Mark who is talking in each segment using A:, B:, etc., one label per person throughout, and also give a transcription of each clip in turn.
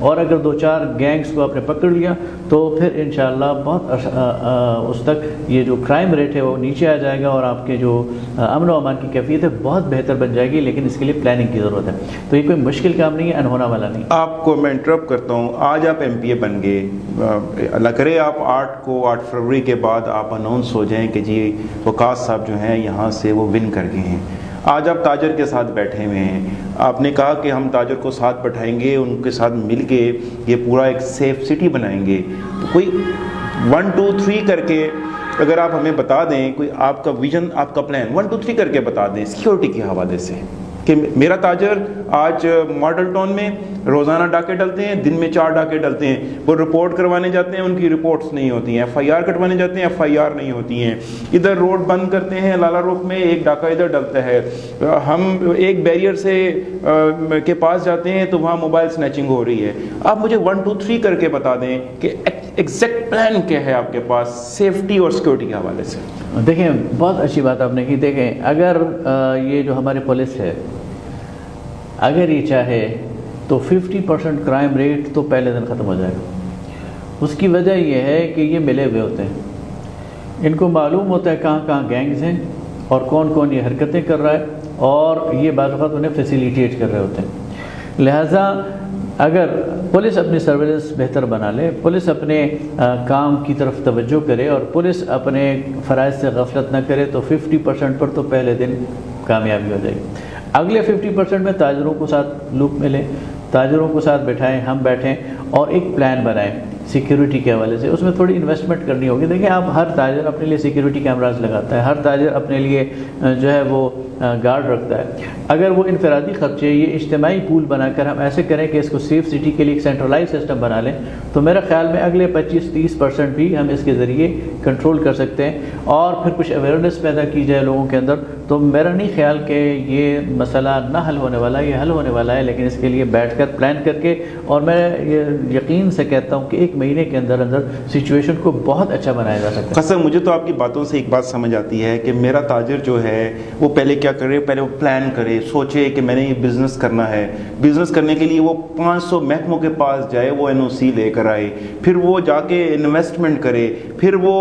A: اور اگر 2-4 گینگز کو آپ نے پکڑ لیا تو پھر انشاءاللہ بہت اس تک یہ جو کرائم ریٹ ہے وہ نیچے آ جائے گا، اور آپ کے جو امن و امان کی کیفیت ہے بہت بہتر بن جائے گی، لیکن اس کے لیے پلاننگ کی ضرورت ہے۔ تو یہ کوئی مشکل کام نہیں ہے، انہونا والا نہیں۔
B: آپ کو میں انٹرپٹ کرتا ہوں، آج آپ ایم پی اے بن گئے، اللہ کرے آپ 8 فروری کے بعد آپ اناؤنس ہو جائیں کہ جی وقاص صاحب جو ہیں یہاں سے وہ ون کر گئے ہیں، آج آپ تاجر کے ساتھ بیٹھے ہوئے ہیں، آپ نے کہا کہ ہم تاجر کو ساتھ بٹھائیں گے، ان کے ساتھ مل کے یہ پورا ایک سیف سٹی بنائیں گے، تو کوئی 1 2 3 کر کے اگر آپ ہمیں بتا دیں، کوئی آپ کا ویژن، آپ کا پلان 1 2 3 کر کے بتا دیں سیکیورٹی کے حوالے سے، کہ میرا تاجر آج ماڈل ٹاؤن میں روزانہ ڈاکے ڈلتے ہیں، دن میں 4 ڈاکے ڈلتے ہیں، وہ رپورٹ کروانے جاتے ہیں، ان کی رپورٹس نہیں ہوتی ہیں، FIR کٹوانے جاتے ہیں، FIR نہیں ہوتی ہیں، ادھر روڈ بند کرتے ہیں، لالا روک میں 1 ڈاکہ ادھر ڈلتا ہے، ہم ایک بیریئر سے کے پاس جاتے ہیں تو وہاں موبائل سنیچنگ ہو رہی ہے۔ آپ مجھے 1 2 3 کر کے بتا دیں کہ ایگزیکٹ پلان کیا ہے آپ کے پاس سیفٹی اور سیکورٹی کے حوالے سے۔
A: دیکھیں بہت اچھی بات آپ نے کی، دیکھیں اگر یہ جو ہماری پولیس ہے اگر یہ چاہے تو 50% کرائم ریٹ تو پہلے دن ختم ہو جائے گا۔ اس کی وجہ یہ ہے کہ یہ ملے ہوئے ہوتے ہیں، ان کو معلوم ہوتا ہے کہاں کہاں گینگز ہیں اور کون کون یہ حرکتیں کر رہا ہے، اور یہ بعض اوقات انہیں فیسیلیٹیٹ کر رہے ہوتے ہیں۔ لہٰذا اگر پولیس اپنی سرویلنس بہتر بنا لے، پولیس اپنے کام کی طرف توجہ کرے اور پولیس اپنے فرائض سے غفلت نہ کرے تو 50% پر تو پہلے دن کامیابی ہو جائے گی۔ اگلے 50% میں تاجروں کو ساتھ لوپ میں لیں، تاجروں کو ساتھ بٹھائیں، ہم بیٹھیں اور ایک پلان بنائیں سیکیورٹی کے حوالے سے۔ اس میں تھوڑی انویسٹمنٹ کرنی ہوگی۔ دیکھیں آپ ہر تاجر اپنے لیے سیکیورٹی کیمراز لگاتا ہے، ہر تاجر اپنے لیے جو ہے وہ گارڈ رکھتا ہے۔ اگر وہ انفرادی خرچے یہ اجتماعی پول بنا کر ہم ایسے کریں کہ اس کو سیف سٹی کے لیے ایک سینٹرلائز سسٹم بنا لیں تو میرا خیال میں اگلے 25-30% بھی ہم اس کے ذریعے کنٹرول کر سکتے ہیں، اور پھر کچھ اویئرنیس پیدا کی جائے لوگوں کے اندر، تو میرا نہیں خیال کہ یہ مسئلہ نہ حل ہونے والا ہے، یہ حل ہونے والا ہے، لیکن اس کے لیے بیٹھ کر پلان کر کے، اور میں یہ یقین سے کہتا ہوں کہ 1 مہینے کے اندر سچویشن کو بہت اچھا بنایا جا سکتا ہے۔
B: قسم مجھے تو آپ کی باتوں سے ایک بات سمجھ آتی ہے کہ میرا تاجر جو ہے وہ پہلے کیا کرے، پہلے وہ پلان کرے، سوچے کہ میں نے یہ بزنس کرنا ہے، بزنس کرنے کے لیے وہ 500 محکموں کے پاس جائے، وہ NOC لے کر آئے، پھر وہ جا کے انویسٹمنٹ کرے، پھر وہ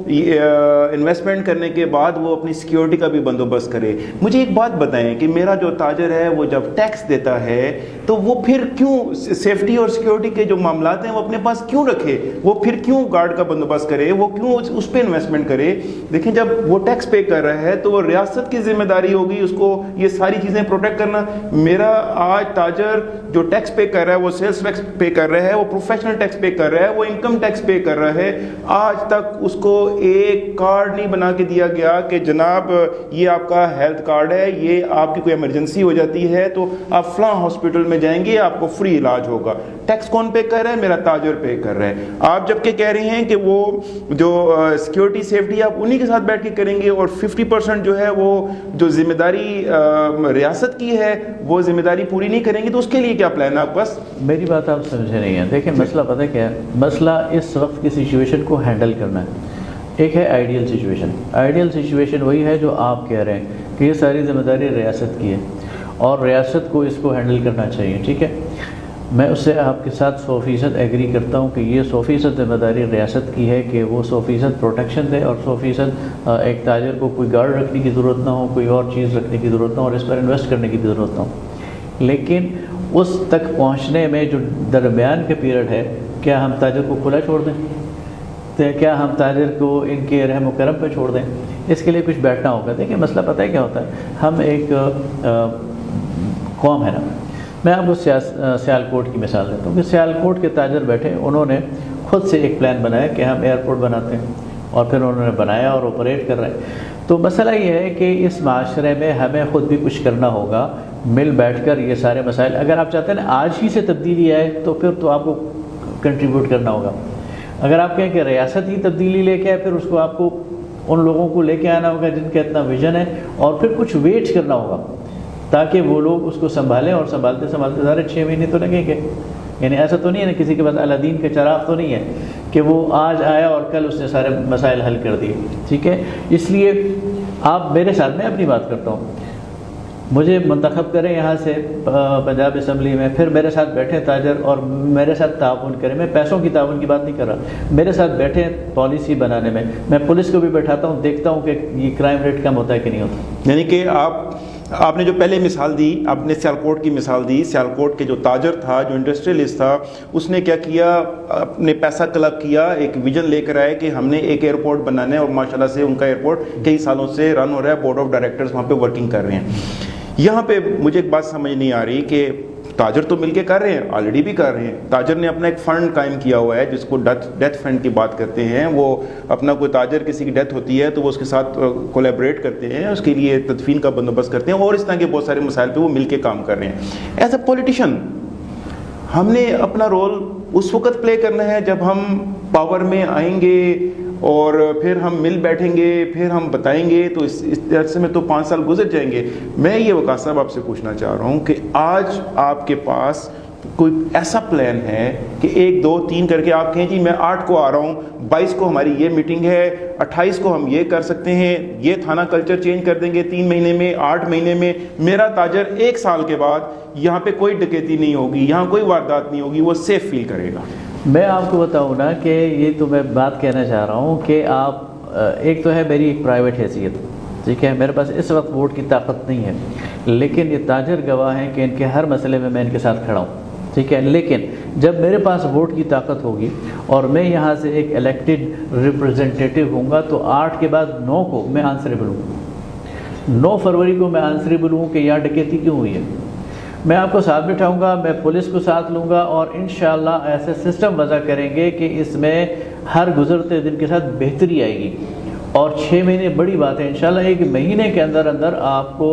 B: انویسٹمنٹ کرنے کے بعد وہ اپنی سیکیورٹی کا بھی بندوبست کرے۔ مجھے ایک بات بتائیں کہ میرا جو تاجر ہے وہ جب ٹیکس دیتا ہے تو وہ پھر کیوں سیفٹی اور سیکیورٹی کے جو معاملات ہیں وہ اپنے پاس کیوں رکھے، وہ پھر کیوں گارڈ کا بندوبست کرے، وہ کیوں اس پہ انویسٹمنٹ کرے؟ دیکھیں جب وہ ٹیکس پے کر رہا ہے تو وہ ریاست کی ذمہ داری ہوگی اس کو یہ ساری چیزیں پروٹیکٹ کرنا۔ میرا آج تاجر جو ٹیکس پے کر رہا ہے، وہ سیلز ٹیکس پے کر رہا ہے، وہ پروفیشنل ٹیکس پے کر رہا ہے، وہ انکم ٹیکس پے کر رہا ہے، آج تک اس کو ایک کارڈ نہیں بنا کے دیا گیا کہ جناب یہ آپ کا ہیلتھ کارڈ ہے، یہ آپ کی کوئی ایمرجنسی ہو جاتی ہے تو آپ فلاں ہاسپٹل میں جائیں گے، آپ کو فری علاج ہوگا۔ ٹیکس کون پے کر رہا ہے؟ میرا تاجر پے کر رہا ہے۔ آپ جب کہ کہہ رہے ہیں کہ وہ جو سیکیورٹی سیفٹی آپ انہی کے ساتھ بیٹھ کے کریں گے، اور 50% جو ہے وہ جو ذمہ داری ریاست کی ہے وہ ذمہ داری پوری نہیں کریں گے، تو اس کے لیے کیا پلان ہے آپ کے پاس؟
A: میری بات آپ سمجھے نہیں ہیں۔ دیکھیں مسئلہ پتہ کیا ہے، مسئلہ اس وقت کی سچویشن کو ہینڈل کرنا ہے۔ ایک ہے آئیڈیل سچویشن، آئیڈیل سچویشن وہی ہے جو آپ کہہ رہے ہیں کہ یہ ساری ذمہ داری ریاست کی ہے اور ریاست کو اس کو ہینڈل کرنا چاہیے، ٹھیک ہے۔ میں اس سے آپ کے ساتھ 100% ایگری کرتا ہوں کہ یہ 100% ذمہ داری ریاست کی ہے کہ وہ 100% پروٹیکشن دے، اور 100% ایک تاجر کو کوئی گارڈ رکھنے کی ضرورت نہ ہو، کوئی اور چیز رکھنے کی ضرورت نہ ہو، اور اس پر انویسٹ کرنے کی بھی ضرورت نہ ہو۔ لیکن اس تک پہنچنے میں جو درمیان کے پیریڈ ہے، کیا ہم تاجر کو کھلا چھوڑ دیں؟ کیا ہم تاجر کو ان کے رحم و کرم پہ چھوڑ دیں؟ اس کے لیے کچھ بیٹھنا ہوگا۔ دیکھیں مسئلہ پتہ ہے کیا ہوتا ہے، ہم ایک قوم ہے نا، میں آپ کو سیالکوٹ کی مثال دیتا ہوں کہ سیالکوٹ کے تاجر بیٹھے، انہوں نے خود سے ایک پلان بنایا کہ ہم ایئرپورٹ بناتے ہیں، اور پھر انہوں نے بنایا اور آپریٹ کر رہے ہیں۔ تو مسئلہ یہ ہے کہ اس معاشرے میں ہمیں خود بھی کچھ کرنا ہوگا، مل بیٹھ کر یہ سارے مسائل، اگر آپ چاہتے ہیں نا آج ہی سے تبدیلی آئے تو پھر تو آپ کو کنٹریبیوٹ کرنا ہوگا۔ اگر آپ کہیں کہ ریاست ہی تبدیلی لے کے آئے، پھر اس کو آپ کو ان لوگوں کو لے کے آنا ہوگا جن کا اتنا ویژن ہے، اور پھر کچھ ویٹ کرنا ہوگا تاکہ وہ لوگ اس کو سنبھالیں، اور سنبھالتے سنبھالتے سارے 6 مہینے تو لگیں گے۔ یعنی ایسا تو نہیں ہے نا کسی کے پاس الادین کا چراغ تو نہیں ہے کہ وہ آج آیا اور کل اس نے سارے مسائل حل کر دیے، ٹھیک ہے۔ اس لیے آپ میرے ساتھ، میں اپنی بات کرتا ہوں، مجھے منتخب کریں یہاں سے پنجاب اسمبلی میں، پھر میرے ساتھ بیٹھیں تاجر اور میرے ساتھ تعاون کریں. میں پیسوں کی تعاون کی بات نہیں کر رہا، میرے ساتھ بیٹھیں پالیسی بنانے میں. میں پولیس کو بھی بیٹھاتا ہوں، دیکھتا ہوں کہ یہ کرائم ریٹ کم ہوتا ہے کہ نہیں ہوتا.
B: یعنی کہ آپ نے جو پہلے مثال دی، آپ نے سیالکوٹ کی مثال دی. سیالکوٹ کے جو تاجر تھا، جو انڈسٹریلسٹ تھا، اس نے کیا کیا، اپنے پیسہ کلب کیا، ایک ویژن لے کر آئے کہ ہم نے ایک ایئرپورٹ بنانا ہے، اور ماشاءاللہ سے ان کا ایئرپورٹ کئی سالوں سے رن ہو رہا ہے، بورڈ آف ڈائریکٹرز وہاں پہ ورکنگ کر رہے ہیں. یہاں پہ مجھے ایک بات سمجھ نہیں آ رہی کہ تاجر تو مل کے کر رہے ہیں، آلریڈی بھی کر رہے ہیں. تاجر نے اپنا ایک فنڈ قائم کیا ہوا ہے جس کو ڈیتھ فنڈ کی بات کرتے ہیں. وہ اپنا کوئی تاجر کسی کی ڈیتھ ہوتی ہے تو وہ اس کے ساتھ کولیبریٹ کرتے ہیں، اس کے لیے تدفین کا بندوبست کرتے ہیں، اور اس طرح کے بہت سارے مسائل پہ وہ مل کے کام کر رہے ہیں. ایز اے پولیٹیشین ہم نے اپنا رول اس وقت پلے کرنا ہے جب ہم پاور میں آئیں گے، اور پھر ہم مل بیٹھیں گے، پھر ہم بتائیں گے، تو اس عرصے میں تو 5 سال گزر جائیں گے. میں یہ وقاص صاحب آپ سے پوچھنا چاہ رہا ہوں کہ آج آپ کے پاس کوئی ایسا پلان ہے کہ 1 2 3 کر کے آپ کہیں جی میں 8 کو آ رہا ہوں، 22 کو ہماری یہ میٹنگ ہے، 28 کو ہم یہ کر سکتے ہیں، یہ تھانہ کلچر چینج کر دیں گے 3 مہینے میں، 8 مہینے میں، میرا تاجر 1 سال کے بعد یہاں پہ کوئی ڈکیتی نہیں ہوگی، یہاں کوئی واردات نہیں ہوگی، وہ سیف فیل کرے گا.
A: میں آپ کو بتاؤں نا کہ یہ تو میں بات کہنا چاہ رہا ہوں کہ آپ ایک تو ہے میری ایک پرائیویٹ حیثیت، ٹھیک ہے، میرے پاس اس وقت ووٹ کی طاقت نہیں ہے، لیکن یہ تاجر گواہ ہیں کہ ان کے ہر مسئلے میں ان کے ساتھ کھڑا ہوں، ٹھیک ہے. لیکن جب میرے پاس ووٹ کی طاقت ہوگی اور میں یہاں سے ایک الیکٹڈ ریپرزنٹیٹیو ہوں گا تو 8 کے بعد 9 کو میں آنسریبل ہوں. 9 فروری کو میں آنسریبل ہوں کہ یہاں ڈکیتی کیوں ہوئی ہے. میں آپ کو ساتھ بٹھاؤں گا، میں پولیس کو ساتھ لوں گا، اور انشاءاللہ ایسے سسٹم وضع کریں گے کہ اس میں ہر گزرتے دن کے ساتھ بہتری آئے گی. اور 6 مہینے بڑی بات ہے، انشاءاللہ 1 مہینے کے اندر آپ کو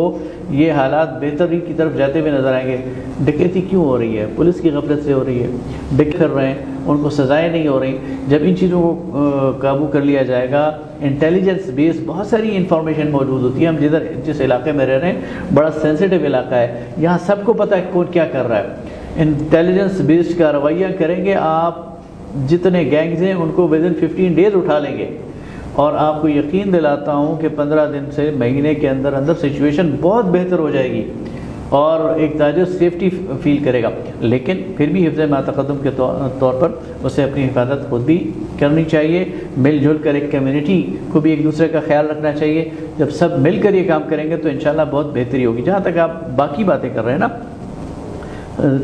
A: یہ حالات بہتری کی طرف جاتے ہوئے نظر آئیں گے. ڈکیتی کیوں ہو رہی ہے؟ پولیس کی غفلت سے ہو رہی ہے. ڈکیت کر رہے ہیں، ان کو سزائیں نہیں ہو رہی. جب ان چیزوں کو قابو کر لیا جائے گا، انٹیلیجنس بیس بہت ساری انفارمیشن موجود ہوتی ہے. ہم جس علاقے میں رہ رہے ہیں بڑا سینسیٹیو علاقہ ہے، یہاں سب کو پتہ ہے کون کیا کر رہا ہے. انٹیلیجنس بیسڈ کارروائیاں کریں گے، آپ جتنے گینگز ہیں ان کو ودن 15 ڈیز اٹھا لیں گے، اور آپ کو یقین دلاتا ہوں کہ 15 دن سے مہینے کے اندر سچویشن بہت بہتر ہو جائے گی، اور ایک تاجر سیفٹی فیل کرے گا. لیکن پھر بھی حفظ ما تقدم کے طور پر اسے اپنی حفاظت خود بھی کرنی چاہیے. مل جل کر ایک کمیونٹی کو بھی ایک دوسرے کا خیال رکھنا چاہیے. جب سب مل کر یہ کام کریں گے تو انشاءاللہ بہت بہتری ہوگی. جہاں تک آپ باقی باتیں کر رہے ہیں نا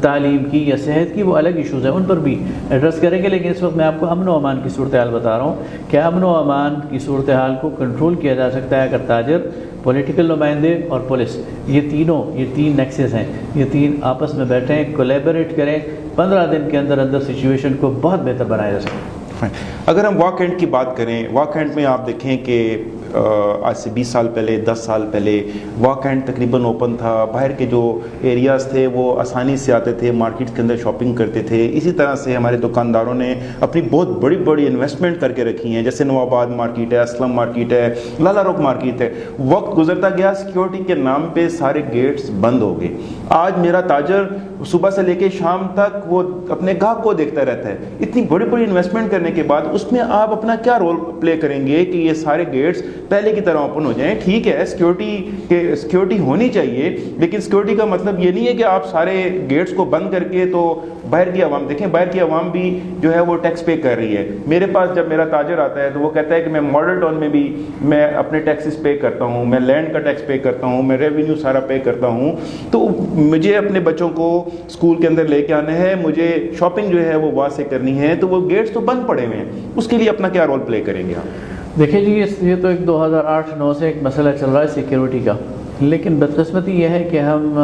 A: تعلیم کی یا صحت کی، وہ الگ ایشوز ہیں، ان پر بھی ایڈریس کریں گے. لیکن اس وقت میں آپ کو امن و امان کی صورتحال بتا رہا ہوں کہ امن و امان کی صورتحال کو کنٹرول کیا جا سکتا ہے اگر تاجر، پولیٹیکل نمائندے اور پولیس، یہ 3 نیکسس ہیں، یہ 3 آپس میں بیٹھیں، کولیبریٹ کریں. 15 دن کے اندر سچویشن کو بہت بہتر بنایا جا سکتا ہے.
B: اگر ہم واک اینڈ کی بات کریں، واک اینڈ میں آپ دیکھیں کہ آج سے 20 سال پہلے، 10 سال پہلے واک اینڈ تقریباً اوپن تھا. باہر کے جو ایریاز تھے وہ آسانی سے آتے تھے، مارکیٹس کے اندر شاپنگ کرتے تھے. اسی طرح سے ہمارے دکانداروں نے اپنی بہت بڑی بڑی انویسٹمنٹ کر کے رکھی ہیں، جیسے نواب آباد مارکیٹ ہے، اسلم مارکیٹ ہے، لالا روک مارکیٹ ہے. وقت گزرتا گیا، سیکیورٹی کے نام پہ سارے گیٹس بند ہو گئے. آج میرا تاجر صبح سے لے کے شام تک وہ اپنے گاہک کو دیکھتا رہتا ہے. اتنی بڑی بڑی انویسٹمنٹ کرنے کے بعد اس میں آپ اپنا کیا رول پلے کریں گے کہ یہ سارے گیٹس پہلے کی طرح اوپن ہو جائیں؟ ٹھیک ہے، سیکیورٹی ہونی چاہیے، لیکن سیکیورٹی کا مطلب یہ نہیں ہے کہ آپ سارے گیٹس کو بند کر کے تو باہر کی عوام دیکھیں. باہر کی عوام بھی جو ہے وہ ٹیکس پے کر رہی ہے. میرے پاس جب میرا تاجر آتا ہے تو وہ کہتا ہے کہ میں ماڈل ٹاؤن میں بھی میں اپنے ٹیکسز پے کرتا ہوں، میں لینڈ کا ٹیکس پے کرتا ہوں، میں ریونیو سارا پے کرتا ہوں. تو مجھے اپنے بچوں کو اسکول کے اندر لے کے آنا ہے، مجھے شاپنگ جو ہے وہ وہاں سے کرنی ہے، تو وہ گیٹس تو بند پڑے ہوئے ہیں. اس کے لیے اپنا کیا رول پلے کریں گے آپ؟
A: دیکھیں جی، یہ تو ایک 2008-9 سے ایک مسئلہ چل رہا ہے سیکیورٹی کا. لیکن بدقسمتی یہ ہے کہ ہم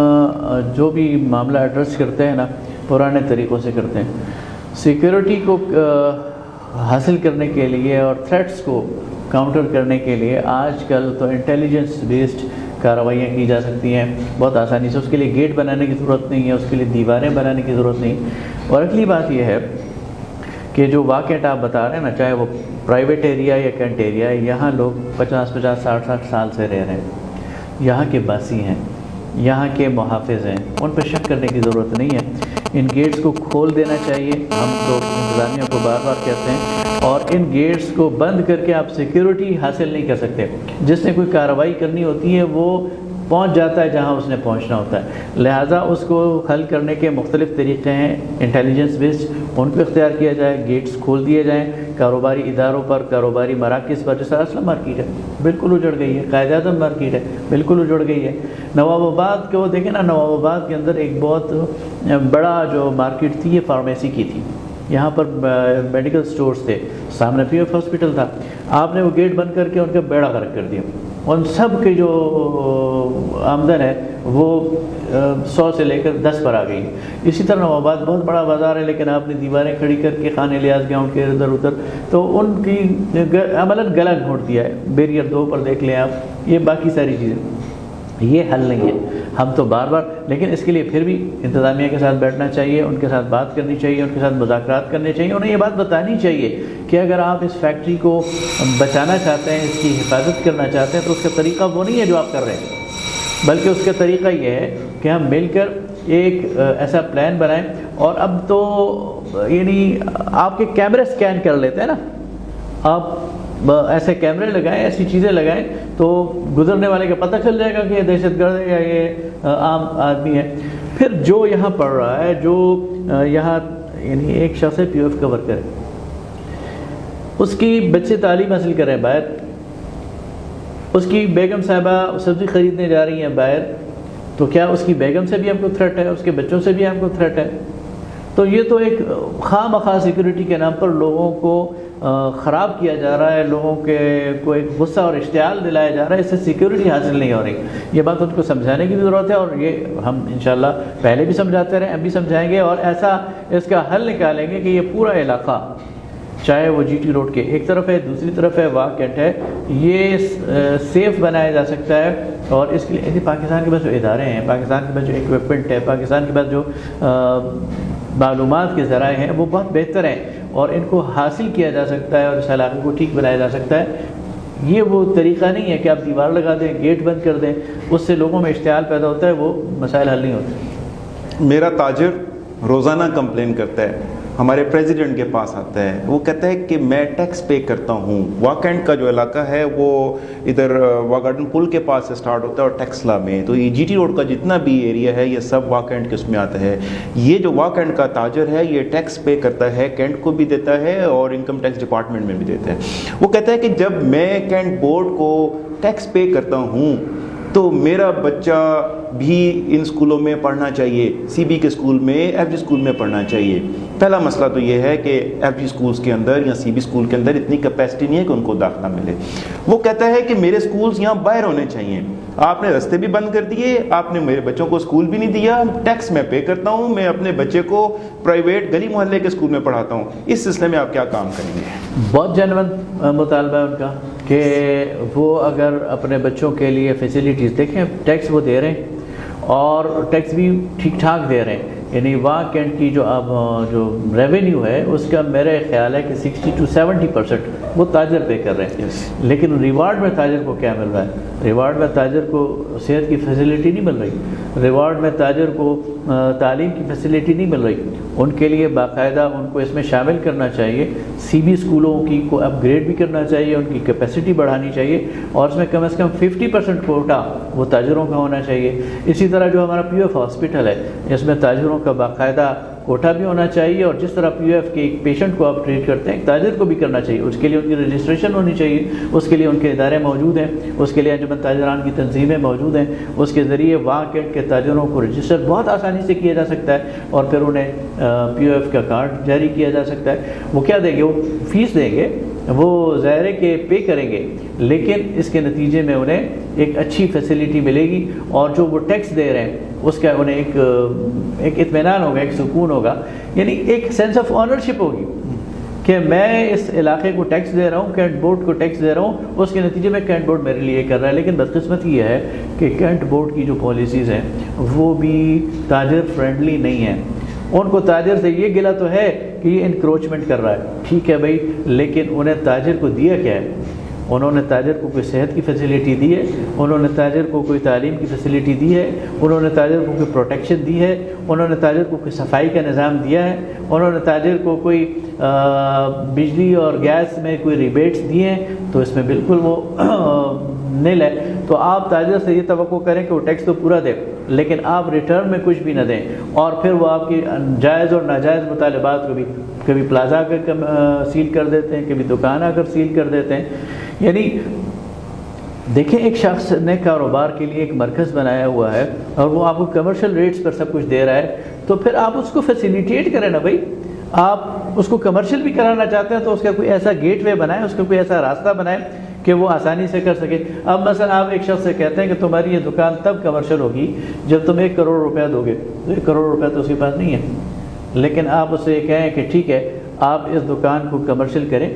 A: جو بھی معاملہ ایڈریس کرتے ہیں نا پرانے طریقوں سے کرتے ہیں. سیکیورٹی کو حاصل کرنے کے لیے اور تھریٹس کو کاؤنٹر کرنے کے لیے آج کل تو انٹیلیجنس بیسڈ کارروائیاں کی جا سکتی ہیں بہت آسانی سے. اس کے لیے گیٹ بنانے کی ضرورت نہیں ہے، اس کے لیے دیواریں بنانے کی ضرورت نہیں. اور اگلی بات یہ ہے کہ جو واقعات آپ بتا رہے ہیں نا، چاہے وہ پرائیویٹ ایریا یا کینٹ ایریا ہے، یہاں لوگ 50-50 60-60 سال سے رہ رہے ہیں، یہاں کے باسی ہیں، یہاں کے محافظ ہیں، ان پہ شک کرنے کی ضرورت نہیں ہے. ان گیٹس کو کھول دینا چاہیے. ہم تو انتظامیہ کو بار بار کہتے ہیں، اور ان گیٹس کو بند کر کے آپ سیکیورٹی حاصل نہیں کر سکتے. جس نے کوئی کارروائی کرنی ہوتی ہے وہ پہنچ جاتا ہے جہاں اس نے پہنچنا ہوتا ہے. لہٰذا اس کو حل کرنے کے مختلف طریقے ہیں انٹیلیجنس بیسڈ، ان کو اختیار کیا جائے، گیٹس کھول دیے جائیں کاروباری اداروں پر، کاروباری مراکز پر. جیسے اسلم مارکیٹ ہے بالکل اجڑ گئی ہے، قائد اعظم مارکیٹ ہے بالکل اجڑ گئی ہے. نواب آباد کو دیکھیں نا، نواب آباد کے اندر ایک بہت بڑا جو مارکیٹ تھی یہ فارمیسی کی تھی. یہاں پر میڈیکل سٹورز تھے، سامنے پی ایف ہاسپٹل تھا. آپ نے وہ گیٹ بند کر کے ان کا بیڑا غرق کر دیا. ان سب کی جو آمدن ہے وہ 100 سے لے کر 10 پر آ گئی. اسی طرح نواب آباد بہت بڑا بازار ہے، لیکن آپ نے دیواریں کھڑی کر کے خانے لیاز گراؤنڈ کے ادھر ادھر، تو ان کی عملاً گلا گھونٹ دیا ہے. بیریئر 2 پر دیکھ لیں آپ، یہ باقی ساری چیزیں. یہ حل نہیں ہے. ہم تو بار بار، لیکن اس کے لیے پھر بھی انتظامیہ کے ساتھ بیٹھنا چاہیے، ان کے ساتھ بات کرنی چاہیے، ان کے ساتھ مذاکرات کرنے چاہیے. انہیں یہ بات بتانی چاہیے کہ اگر آپ اس فیکٹری کو بچانا چاہتے ہیں، اس کی حفاظت کرنا چاہتے ہیں، تو اس کا طریقہ وہ نہیں ہے جو آپ کر رہے ہیں، بلکہ اس کا طریقہ یہ ہے کہ ہم مل کر ایک ایسا پلان بنائیں. اور اب تو یعنی آپ کے کیمرے سکین کر لیتے ہیں نا، آپ ایسے کیمرے لگائیں، ایسی چیزیں لگائیں تو گزرنے والے کا پتہ چل جائے گا کہ یہ دہشت گرد ہے یا یہ عام آدمی ہے. پھر جو یہاں پڑھ رہا ہے، جو یہاں یعنی ایک شخص پی ایف کا ورکر ہے، اس کی بچے تعلیم حاصل کر رہے ہیں باہر، اس کی بیگم صاحبہ سبزی خریدنے جا رہی ہیں باہر، تو کیا اس کی بیگم سے بھی ہم کو تھریٹ ہے؟ اس کے بچوں سے بھی ہم کو تھریٹ ہے؟ تو یہ تو ایک خواہ مخواہ سیکورٹی کے نام پر لوگوں کو خراب کیا جا رہا ہے، لوگوں کے کو ایک غصہ اور اشتعال دلایا جا رہا ہے. اس سے سیکورٹی حاصل نہیں ہو رہی. یہ بات ان کو سمجھانے کی بھی ضرورت ہے، اور یہ ہم انشاءاللہ پہلے بھی سمجھاتے رہے، اب بھی سمجھائیں گے، اور ایسا اس کا حل نکالیں گے کہ یہ پورا علاقہ، چاہے وہ جی ٹی روڈ کے ایک طرف ہے، دوسری طرف ہے واہ کینٹ ہے، یہ سیف بنایا جا سکتا ہے. اور اس کے لیے پاکستان کے پاس جو ادارے ہیں، پاکستان کے پاس جو اکوپمنٹ ہے، پاکستان کے پاس جو معلومات کے ذرائع ہیں وہ بہت بہتر ہیں، اور ان کو حاصل کیا جا سکتا ہے اور اس علاقے کو ٹھیک بنایا جا سکتا ہے. یہ وہ طریقہ نہیں ہے کہ آپ دیوار لگا دیں، گیٹ بند کر دیں، اس سے لوگوں میں اشتعال پیدا ہوتا ہے، وہ مسائل حل نہیں ہوتے.
B: میرا تاجر روزانہ کمپلین کرتا ہے، ہمارے پریزیڈنٹ کے پاس آتا ہے، وہ کہتا ہے کہ میں ٹیکس پے کرتا ہوں. واکینڈ کا جو علاقہ ہے وہ ادھر واگارڈن پل کے پاس سے سٹارٹ ہوتا ہے اور ٹیکسلا میں، تو یہ جی ٹی روڈ کا جتنا بھی ایریا ہے یہ سب واکینڈ کے اس میں آتا ہے. یہ جو واکینڈ کا تاجر ہے یہ ٹیکس پے کرتا ہے، کینٹ کو بھی دیتا ہے اور انکم ٹیکس ڈپارٹمنٹ میں بھی دیتا ہے. وہ کہتا ہے کہ جب میں کینٹ بورڈ کو ٹیکس پے کرتا ہوں تو میرا بچہ بھی ان اسکولوں میں پڑھنا چاہیے، سی بی کے اسکول میں، ایف جی اسکول میں پڑھنا چاہیے. پہلا مسئلہ تو یہ ہے کہ ایف جی اسکولس کے اندر یا سی بی اسکول کے اندر اتنی کیپیسٹی نہیں ہے کہ ان کو داخلہ ملے. وہ کہتا ہے کہ میرے اسکولس یہاں باہر ہونے چاہیے، آپ نے رستے بھی بند کر دیے، آپ نے میرے بچوں کو اسکول بھی نہیں دیا، ٹیکس میں پے کرتا ہوں، میں اپنے بچے کو پرائیویٹ گلی محلے کے اسکول میں پڑھاتا ہوں. اس سلسلے میں آپ کیا کام کریں گے؟
A: بہت جینون مطالبہ ہے ان کا کہ وہ اگر اپنے بچوں کے لیے فیسیلیٹیز، دیکھیں ٹیکس وہ دے رہے ہیں اور ٹیکس بھی ٹھیک ٹھاک دے رہے ہیں. یعنی واہ کینٹ کی جو اب جو ریونیو ہے اس کا میرا خیال ہے کہ 60 to 70% وہ تاجر پے کر رہے ہیں. لیکن ریوارڈ میں تاجر کو کیا مل رہا ہے؟ ریوارڈ میں تاجر کو صحت کی فیسیلیٹی نہیں مل رہی، ریوارڈ میں تاجر کو تعلیم کی فیسیلیٹی نہیں مل رہی. ان کے لیے باقاعدہ ان کو اس میں شامل کرنا چاہیے، سی بی اسکولوں کی کو اپ گریڈ بھی کرنا چاہیے، ان کی کیپیسٹی بڑھانی چاہیے، اور اس میں کم از کم 50% کوٹا وہ تاجروں کا ہونا چاہیے. اسی طرح جو ہمارا پی ایف ہاسپٹل ہے اس میں تاجروں کا باقاعدہ کوٹا بھی ہونا چاہیے، اور جس طرح پی ایف کے ایک پیشنٹ کو آپ ٹریٹ کرتے ہیں ایک تاجر کو بھی کرنا چاہیے. اس کے لیے ان کی رجسٹریشن ہونی چاہیے، اس کے لیے ان کے ادارے موجود ہیں، اس کے لیے انجمن تاجران کی تنظیمیں موجود ہیں، اس کے ذریعے وہاں کے تاجروں کو رجسٹر بہت آسانی سے کیا جا سکتا ہے، اور پھر انہیں پی ایف کا کارڈ جاری کیا جا سکتا ہے. وہ کیا دیں گے؟ وہ فیس دیں گے، وہ ظاہر ہے کہ پے کریں گے، لیکن اس کے نتیجے میں انہیں ایک اچھی فیسیلیٹی ملے گی، اور جو وہ ٹیکس دے رہے ہیں اس کا انہیں ایک اطمینان ہوگا، ایک سکون ہوگا، یعنی ایک سینس آف آنرشپ ہوگی کہ میں اس علاقے کو ٹیکس دے رہا ہوں، کینٹ بورڈ کو ٹیکس دے رہا ہوں، اس کے نتیجے میں کینٹ بورڈ میرے لیے کر رہا ہے. لیکن بدقسمتی یہ ہے کہ کینٹ بورڈ کی جو پالیسیز ہیں وہ بھی تاجر فرینڈلی نہیں ہیں. ان کو تاجر سے یہ گلہ تو ہے کہ یہ انکروچمنٹ کر رہا ہے، ٹھیک ہے بھائی، لیکن انہیں تاجر کو دیا کیا ہے؟ انہوں نے تاجر کو کوئی صحت کی فیسیلیٹی دی ہے، انہوں نے تاجر کو کوئی تعلیم کی فیسیلیٹی دی ہے، انہوں نے تاجر کو کوئی پروٹیکشن دی ہے، انہوں نے تاجر کو کوئی صفائی کا نظام دیا ہے، انہوں نے تاجر کو کوئی بجلی اور گیس میں کوئی ریبیٹس دیے ہیں. تو اس میں بالکل وہ نیل ہے. تو آپ تاجر سے یہ توقع کریں کہ وہ ٹیکس تو پورا دے لیکن آپ ریٹرن میں کچھ بھی نہ دیں، اور پھر وہ آپ کی جائز اور ناجائز مطالبات کو بھی کبھی پلازا کر سیل کر دیتے ہیں، کبھی دکان آ کر سیل کر دیتے ہیں۔ یعنی دیکھیں ایک شخص نے کاروبار کے لیے ایک مرکز بنایا ہوا ہے اور وہ آپ کو کمرشل ریٹس پر سب کچھ دے رہا ہے، تو پھر آپ اس کو فیسیلیٹیٹ کریں نا بھائی۔ آپ اس کو کمرشل بھی کرانا چاہتے ہیں تو اس کا کوئی ایسا گیٹ وے بنائیں، اس کا کوئی ایسا راستہ بنائیں کہ وہ آسانی سے کر سکے۔ اب مثلا آپ ایک شخص سے کہتے ہیں کہ تمہاری یہ دکان تب کمرشل ہوگی جب تم 1 کروڑ روپیہ دو گے، تو 1 کروڑ روپیہ تو اس کے پاس نہیں ہے، لیکن آپ اس سے کہیں کہ ٹھیک ہے آپ اس دکان کو کمرشل کریں،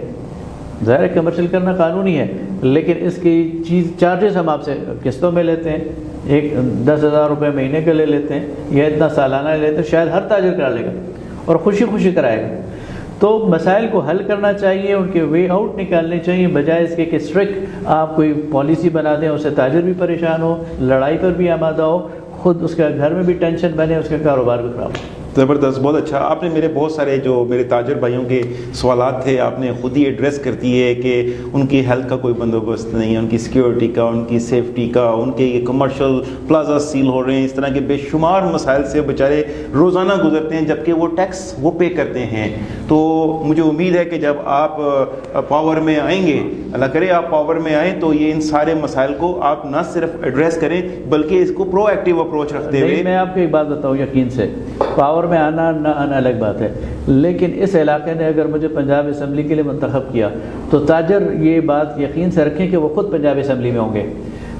A: ظاہر ہے کمرشل کرنا قانونی ہے، لیکن اس کی چارجز ہم آپ سے قسطوں میں لیتے ہیں، 10,000 روپے مہینے کا لے لیتے ہیں یا اتنا سالانہ لے لیتے ہیں، شاید ہر تاجر کرا لے گا اور خوشی خوشی کرائے گا۔ تو مسائل کو حل کرنا چاہیے، ان کے وے آؤٹ نکالنے چاہیے، بجائے اس کے کہ اسٹرکٹ آپ کوئی پالیسی بنا دیں، اس سے تاجر بھی پریشان ہو، لڑائی پر بھی آمادہ ہو، خود اس کا گھر میں بھی ٹینشن بنے، اس کا کاروبار بھی خراب ہو۔
B: زبردست، بہت اچھا۔ آپ نے میرے بہت سارے جو میرے تاجر بھائیوں کے سوالات تھے آپ نے خود ہی ایڈریس کر دیے کہ ان کی ہیلتھ کا کوئی بندوبست نہیں ہے، ان کی سیکیورٹی کا، ان کی سیفٹی کا، ان کے یہ کمرشل پلازا سیل ہو رہے ہیں، اس طرح کے بے شمار مسائل سے بیچارے روزانہ گزرتے ہیں جبکہ وہ ٹیکس وہ پے کرتے ہیں۔ تو مجھے امید ہے کہ جب آپ پاور میں آئیں گے، اللہ کرے آپ پاور میں آئیں، تو یہ ان سارے مسائل کو آپ نہ صرف ایڈریس کریں بلکہ اس کو پرو ایکٹیو اپروچ رکھتے ہوئے۔
A: میں آپ کو ایک بات بتاؤں، یقین سے پاور میں آنا نہ آنا الگ بات ہے، لیکن اس علاقے نے اگر مجھے پنجاب اسمبلی کے لیے منتخب کیا تو تاجر یہ بات یقین سے رکھیں کہ وہ خود پنجاب اسمبلی میں ہوں گے۔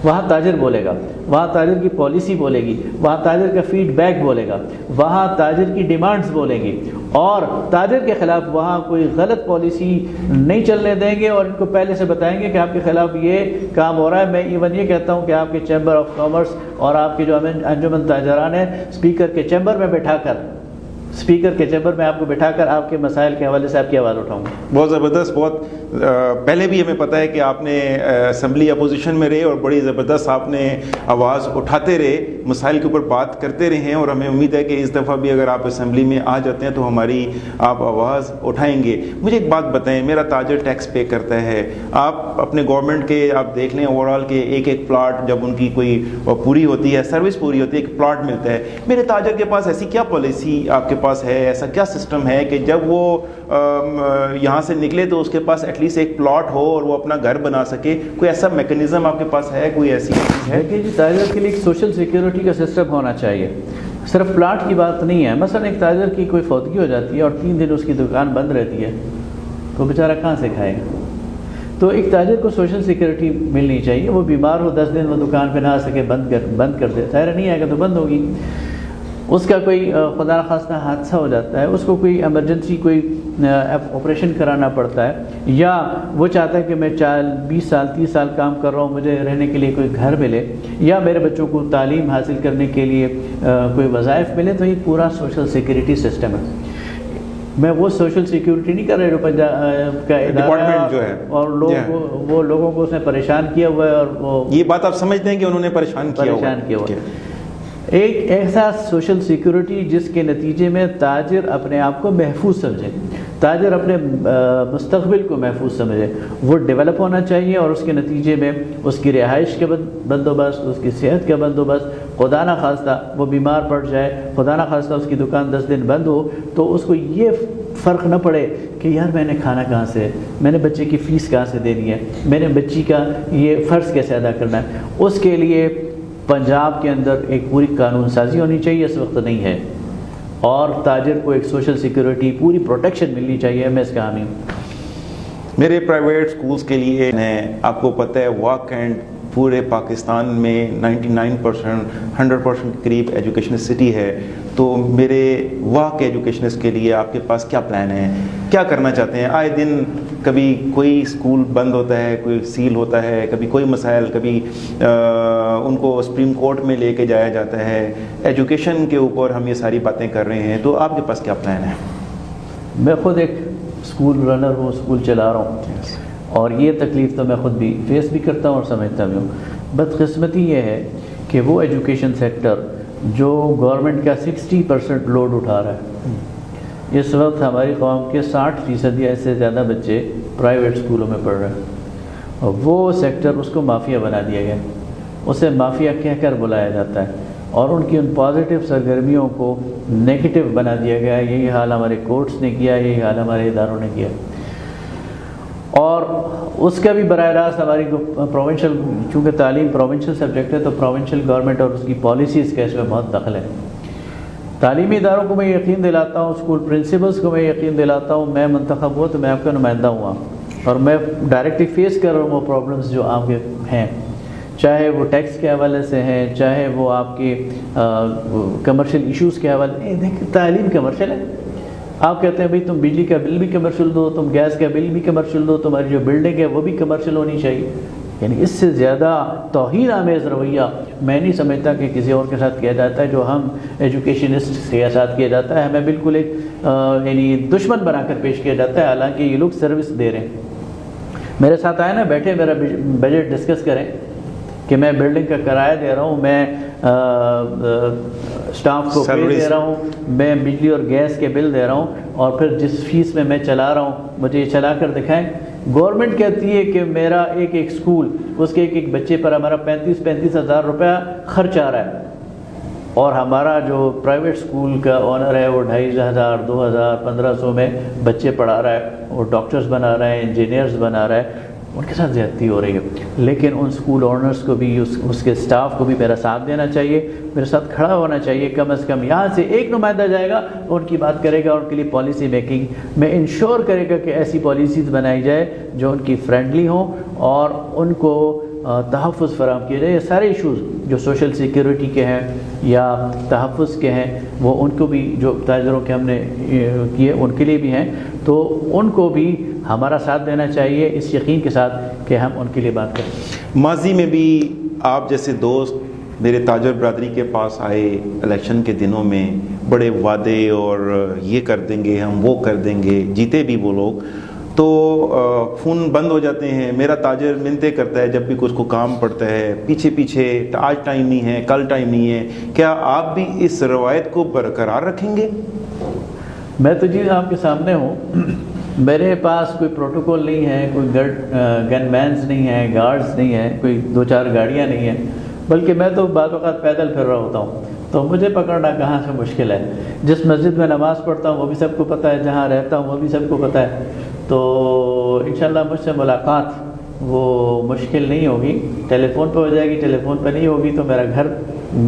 A: وہاں تاجر بولے گا، وہاں تاجر کی پالیسی بولے گی، وہاں تاجر کا فیڈ بیک بولے گا، وہاں تاجر کی ڈیمانڈز بولیں گی، اور تاجر کے خلاف وہاں کوئی غلط پالیسی نہیں چلنے دیں گے، اور ان کو پہلے سے بتائیں گے کہ آپ کے خلاف یہ کام ہو رہا ہے۔ میں ایون یہ کہتا ہوں کہ آپ کے چیمبر آف کامرس اور آپ کے جو انجمن تاجران ہیں، اسپیکر کے چیمبر میں آپ کو بٹھا کر آپ کے مسائل کے حوالے سے آپ کی آواز اٹھاؤں گا۔
B: بہت زبردست، بہت پہلے بھی ہمیں پتہ ہے کہ آپ نے اسمبلی اپوزیشن میں رہے اور بڑی زبردست آپ نے آواز اٹھاتے رہے، مسائل کے اوپر بات کرتے رہے ہیں، اور ہمیں امید ہے کہ اس دفعہ بھی اگر آپ اسمبلی میں آ جاتے ہیں تو ہماری آپ آواز اٹھائیں گے۔ مجھے ایک بات بتائیں، میرا تاجر ٹیکس پے کرتا ہے، آپ اپنے گورنمنٹ کے آپ دیکھ لیں اوور آل کے ایک پلاٹ جب ان کی کوئی پوری ہوتی ہے، سروس پوری ہوتی ہے، ایک پلاٹ ملتا ہے۔ میرے تاجر کے پاس ایسی کیا پالیسی آپ کے پاس ہے، ایسا کیا سسٹم ہے کہ جب وہ یہاں سے نکلے تو اس کے پاس ایٹ لیسٹ ایک پلاٹ ہو اور وہ اپنا گھر بنا سکے؟ کوئی ایسا میکنزم آپ کے پاس ہے، کوئی ایسی چیز ہے؟
A: کہ جی تاجر کے لیے ایک سوشل سیکیورٹی کا سسٹم ہونا چاہیے، صرف پلاٹ کی بات نہیں ہے۔ مثلا ایک تاجر کی کوئی فوتگی ہو جاتی ہے اور 3 دن اس کی دکان بند رہتی ہے، تو بیچارہ کہاں سے کھائے گا؟ تو ایک تاجر کو سوشل سیکیورٹی ملنی چاہیے، وہ بیمار ہو 10 دن وہ دکان پہ نہ آ سکے، بند کر دے، ظاہر نہیں آئے گا تو بند ہوگی۔ اس کا کوئی خدا نخواستہ حادثہ ہو جاتا ہے، اس کو کوئی ایمرجنسی کوئی آپریشن کرانا پڑتا ہے، یا وہ چاہتا ہے کہ میں 20 سال 30 سال کام کر رہا ہوں، مجھے رہنے کے لیے کوئی گھر ملے، یا میرے بچوں کو تعلیم حاصل کرنے کے لیے کوئی وظائف ملے، تو یہ پورا سوشل سیکیورٹی سسٹم ہے۔ میں وہ سوشل سیکیورٹی نہیں کر رہا جو پنجاب کا
B: ڈپارٹمنٹ جو ہے،
A: اور وہ لوگوں کو اس نے پریشان کیا ہوا ہے، اور وہ
B: یہ بات آپ سمجھتے ہیں کہ انہوں نے پریشان کیا ہوا ہے۔
A: ایک ایسا سوشل سیکیورٹی جس کے نتیجے میں تاجر اپنے آپ کو محفوظ سمجھے، تاجر اپنے مستقبل کو محفوظ سمجھے، وہ ڈیولپ ہونا چاہیے، اور اس کے نتیجے میں اس کی رہائش کا بندوبست، اس کی صحت کا بندوبست، خدا نہ خواستہ وہ بیمار پڑ جائے، خدا نہ خواستہ اس کی دکان 10 دن بند ہو، تو اس کو یہ فرق نہ پڑے کہ یار میں نے کھانا کہاں سے، میں نے بچے کی فیس کہاں سے دینی ہے، میں نے بچی کا یہ فرض کیسے ادا کرنا ہے۔ اس کے لیے پنجاب کے اندر ایک پوری قانون سازی ہونی چاہیے، اس وقت نہیں ہے، اور تاجر کو ایک سوشل سیکیورٹی پوری پروٹیکشن ملنی چاہیے۔ میں اس کا حامی ہوں۔
B: میرے پرائیویٹ سکولز کے لیے آپ کو پتہ ہے واک اینڈ پورے پاکستان میں 99% 100% کے قریب ایجوکیشن سٹی ہے، تو میرے واک ایجوکیشنسٹ کے لیے آپ کے پاس کیا پلان ہے، کیا کرنا چاہتے ہیں؟ آئے دن کبھی کوئی اسکول بند ہوتا ہے، کوئی سیل ہوتا ہے، کبھی کوئی مسائل، کبھی ان کو سپریم کورٹ میں لے کے جایا جاتا ہے۔ ایجوکیشن کے اوپر ہم یہ ساری باتیں کر رہے ہیں، تو آپ کے پاس کیا پلان ہے؟
A: میں خود ایک اسکول رنر ہوں، اسکول چلا رہا ہوں، اور یہ تکلیف تو میں خود بھی فیس بھی کرتا ہوں اور سمجھتا بھی ہوں۔ بدقسمتی یہ ہے کہ وہ ایجوکیشن سیکٹر جو گورنمنٹ کا 60% لوڈ اٹھا رہا ہے، اس وقت ہماری قوم کے 60% یا اس سے زیادہ بچے پرائیویٹ اسکولوں میں پڑھ رہے ہیں، اور وہ سیکٹر اس کو مافیا بنا دیا گیا۔ اسے مافیا کہہ کر بلایا جاتا ہے، اور ان کی ان پازیٹیو سرگرمیوں کو نیگیٹو بنا دیا گیا ہے۔ یہی حال ہمارے کورٹس نے کیا، یہی حال ہمارے اداروں نے کیا، اور اس کا بھی براہ راست ہماری پروونشل، چونکہ تعلیم پروونشل سبجیکٹ ہے تو پروونشل گورنمنٹ اور اس کی پالیسیز کا اس میں بہت دخل ہے۔ تعلیمی اداروں کو میں یقین دلاتا ہوں، اسکول پرنسپلز کو میں یقین دلاتا ہوں، میں منتخب ہوا تو میں آپ کا نمائندہ ہوا، اور میں ڈائریکٹلی فیس کر رہا ہوں وہ پرابلمس جو آپ کے ہیں، چاہے وہ ٹیکس کے حوالے سے ہیں، چاہے وہ آپ کے کمرشل ایشوز کے حوالے۔ دیکھیں تعلیم کمرشل ہے، آپ کہتے ہیں بھئی تم بجلی کا بل بھی کمرشل دو، تم گیس کا بل بھی کمرشل دو، تمہاری جو بلڈنگ ہے وہ بھی کمرشل ہونی چاہیے۔ یعنی اس سے زیادہ توہین آمیز رویہ میں نہیں سمجھتا کہ کسی اور کے ساتھ کیا جاتا ہے، جو ہم ایجوکیشنسٹ کے ساتھ کیا جاتا ہے۔ ہمیں بالکل ایک یعنی دشمن بنا کر پیش کیا جاتا ہے، حالانکہ یہ لوگ سروس دے رہے ہیں۔ میرے ساتھ آئے نا، بیٹھے میرا بجٹ ڈسکس کریں کہ میں بلڈنگ کا کرایہ دے رہا ہوں، میں اسٹاف کو پے دے رہا ہوں، میں بجلی اور گیس کے بل دے رہا ہوں، اور پھر جس فیس میں چلا رہا ہوں مجھے یہ چلا کر دکھائیں۔ گورنمنٹ کہتی ہے کہ میرا ایک اسکول، اس کے ایک بچے پر ہمارا 35 ہزار روپیہ خرچ آ رہا ہے، اور ہمارا جو پرائیویٹ اسکول کا آنر ہے وہ 2500 2000 1500 میں بچے پڑھا رہا ہے، وہ ڈاکٹرز بنا رہا ہے، انجینئرز بنا رہا ہے، ان کے ساتھ زیادتی ہو رہی ہے۔ لیکن ان اسکول آنرز کو بھی، اس کے اسٹاف کو بھی میرا ساتھ دینا چاہیے، میرے ساتھ کھڑا ہونا چاہیے۔ کم از کم یہاں سے ایک نمائندہ جائے گا، ان کی بات کرے گا، ان کے لیے پالیسی میکنگ میں انشور کرے گا کہ ایسی پالیسیز بنائی جائے جو ان کی فرینڈلی ہوں اور ان کو تحفظ فراہم کیے جائے۔ یہ سارے ایشوز جو سوشل سیکیورٹی کے ہیں یا تحفظ کے ہیں، وہ ان کو بھی، جو تاجروں کے ہم نے کیے ان کے لیے بھی ہیں، تو ان کو بھی ہمارا ساتھ دینا چاہیے، اس یقین کے ساتھ کہ ہم ان کے لیے بات کریں۔
B: ماضی میں بھی آپ جیسے دوست میرے تاجر برادری کے پاس آئے الیکشن کے دنوں میں، بڑے وعدے اور یہ کر دیں گے ہم، وہ کر دیں گے، جیتے بھی وہ لوگ، تو فون بند ہو جاتے ہیں۔ میرا تاجر منتیں کرتا ہے جب بھی کچھ کو کام پڑتا ہے، پیچھے پیچھے آج ٹائم نہیں ہے، کل ٹائم نہیں ہے۔ کیا آپ بھی اس روایت کو برقرار رکھیں گے؟
A: میں تو جی آپ کے سامنے ہوں، میرے پاس کوئی پروٹوکول نہیں ہے، کوئی گن مینز نہیں ہے، گارڈز نہیں ہے، کوئی 2-4 گاڑیاں نہیں ہیں، بلکہ میں تو بعض اوقات پیدل پھر رہا ہوتا ہوں، تو مجھے پکڑنا کہاں سے مشکل ہے۔ جس مسجد میں نماز پڑھتا ہوں وہ بھی سب کو پتہ ہے، جہاں رہتا ہوں وہ بھی سب کو پتہ ہے، تو انشاءاللہ مجھ سے ملاقات وہ مشکل نہیں ہوگی۔ ٹیلی فون پہ ہو جائے گی، ٹیلی فون پہ نہیں ہوگی تو میرا گھر،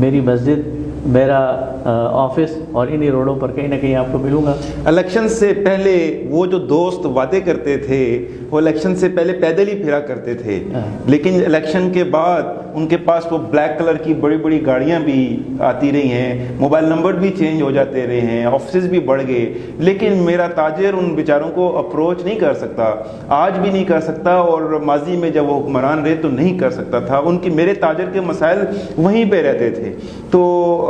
A: میری مسجد، میرا آفس اور انہی روڈوں پر کہیں نہ کہیں آپ کو ملوں گا۔
B: الیکشن سے پہلے وہ جو دوست وعدے کرتے تھے وہ الیکشن سے پہلے پیدل ہی پھرا کرتے تھے، لیکن الیکشن کے بعد ان کے پاس وہ بلیک کلر کی بڑی بڑی گاڑیاں بھی آتی رہی ہیں، موبائل نمبر بھی چینج ہو جاتے رہے ہیں، آفسز بھی بڑھ گئے، لیکن میرا تاجر ان بیچاروں کو اپروچ نہیں کر سکتا، آج بھی نہیں کر سکتا، اور ماضی میں جب وہ حکمران رہے تو نہیں کر سکتا تھا۔ ان کی، میرے تاجر کے مسائل وہیں پہ رہتے تھے۔ تو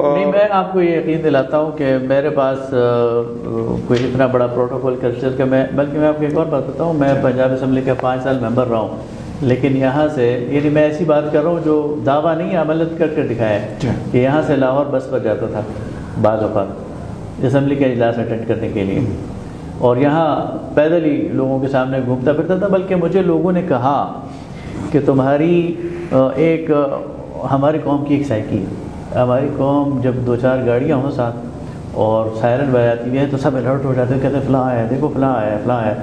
A: نہیں، میں آپ کو یہ یقین دلاتا ہوں کہ میرے پاس کوئی اتنا بڑا پروٹوکول کلچر کا، بلکہ میں آپ کو ایک اور بات بتاؤں، میں پنجاب اسمبلی کا 5 سال ممبر رہا ہوں، لیکن یہاں سے، یعنی میں ایسی بات کر رہا ہوں جو دعویٰ نہیں، عملت کر کے دکھایا ہے کہ یہاں سے لاہور بس پر جاتا تھا بعض اوقات اسمبلی کا اجلاس اٹینڈ کرنے کے لیے، اور یہاں پیدل ہی لوگوں کے سامنے گھومتا پھرتا تھا، بلکہ مجھے لوگوں نے کہا کہ تمہاری ایک، ہماری قوم کی ایک سائیکی ہے، ہماری قوم جب 2-4 گاڑیاں ہوں ساتھ اور سائرن بجاتی ہیں تو سب الرٹ ہو جاتے ہیں، کہتے ہیں فلاں آیا، دیکھو فلاں آیا، فلاں آیا،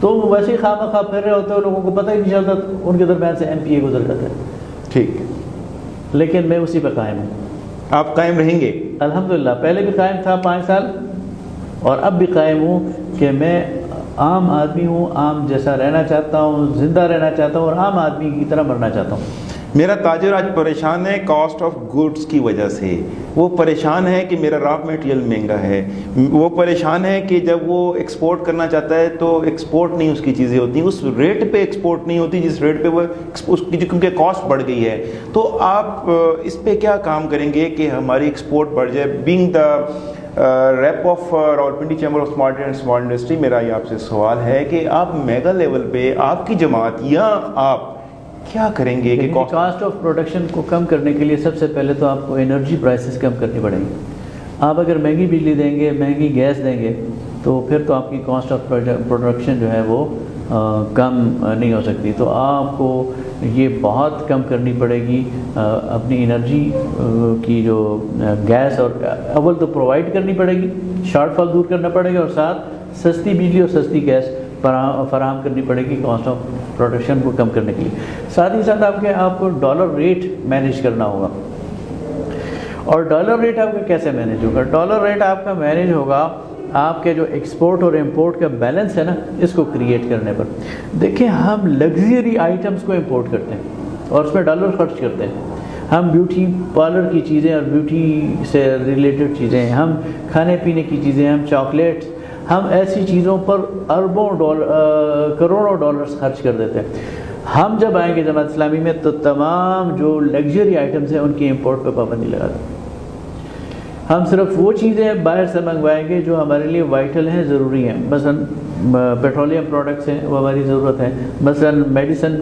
A: تو وہ ویسے ہی خواہ مخواہ پھر رہے ہوتے ہیں، لوگوں کو پتہ ہی نہیں چلتا، ان کے درمیان سے ایم پی اے گزر جاتا ہے۔
B: ٹھیک،
A: لیکن میں اسی پہ قائم ہوں۔
B: آپ قائم رہیں گے؟
A: الحمدللہ، پہلے بھی قائم تھا 5 سال، اور اب بھی قائم ہوں کہ میں عام آدمی ہوں، عام جیسا رہنا چاہتا ہوں، زندہ رہنا چاہتا ہوں، اور عام آدمی کی طرح مرنا چاہتا ہوں۔
B: میرا تاجر آج پریشان ہے کاسٹ آف گوڈز کی وجہ سے، وہ پریشان ہے کہ میرا را میٹیریل مہنگا ہے، وہ پریشان ہے کہ جب وہ ایکسپورٹ کرنا چاہتا ہے تو ایکسپورٹ نہیں اس کی چیزیں ہوتی، اس ریٹ پہ ایکسپورٹ نہیں ہوتی جس ریٹ پہ وہ اس کی، کیونکہ کاسٹ بڑھ گئی ہے۔ تو آپ اس پہ کیا کام کریں گے کہ ہماری ایکسپورٹ بڑھ جائے؟ Being the rep of Rawalpindi chamber of smart and small industry, میرا یہ آپ سے سوال ہے کہ آپ میگا لیول پہ، آپ کی جماعت یا آپ کیا کریں گے کہ
A: کاسٹ آف پروڈکشن کو کم کرنے کے لیے سب سے پہلے تو آپ کو انرجی پرائسز کم کرنی پڑیں گی۔ آپ اگر مہنگی بجلی دیں گے، مہنگی گیس دیں گے، تو پھر تو آپ کی کاسٹ آف پروڈکشن جو ہے وہ کم نہیں ہو سکتی. تو آپ کو یہ بہت کم کرنی پڑے گی اپنی انرجی کی جو گیس، اور اول تو پرووائڈ کرنی پڑے گی، شارٹ فال دور کرنا پڑے گا، اور ساتھ سستی بجلی اور سستی گیس فراہم کرنی پڑے گی کاسٹ آف پروڈکشن کو کم کرنے کے لیے. ساتھ ہی ساتھ آپ کو ڈالر ریٹ مینیج کرنا ہوگا. اور ڈالر ریٹ آپ کا کیسے مینیج ہوگا؟ ڈالر ریٹ آپ کا مینیج ہوگا آپ کے جو ایکسپورٹ اور امپورٹ کا بیلنس ہے نا، اس کو کریٹ کرنے پر. دیکھیں ہم لگژری آئٹمس کو امپورٹ کرتے ہیں اور اس میں ڈالر خرچ کرتے ہیں. ہم بیوٹی پارلر کی چیزیں اور بیوٹی سے ریلیٹڈ چیزیں، ہم کھانے پینے کی چیزیں، ہم چاکلیٹس، ہم ایسی چیزوں پر اربوں کروڑوں ڈالرز خرچ کر دیتے ہیں. ہم جب آئیں گے جماعت اسلامی میں تو تمام جو لگژری آئٹمس ہیں ان کی امپورٹ پہ پابندی لگا دیں. ہم صرف وہ چیزیں باہر سے منگوائیں گے جو ہمارے لیے وائٹل ہیں، ضروری ہیں. مثلا پیٹرولیم پروڈکٹس ہیں، وہ ہماری ضرورت ہے. مثلا میڈیسن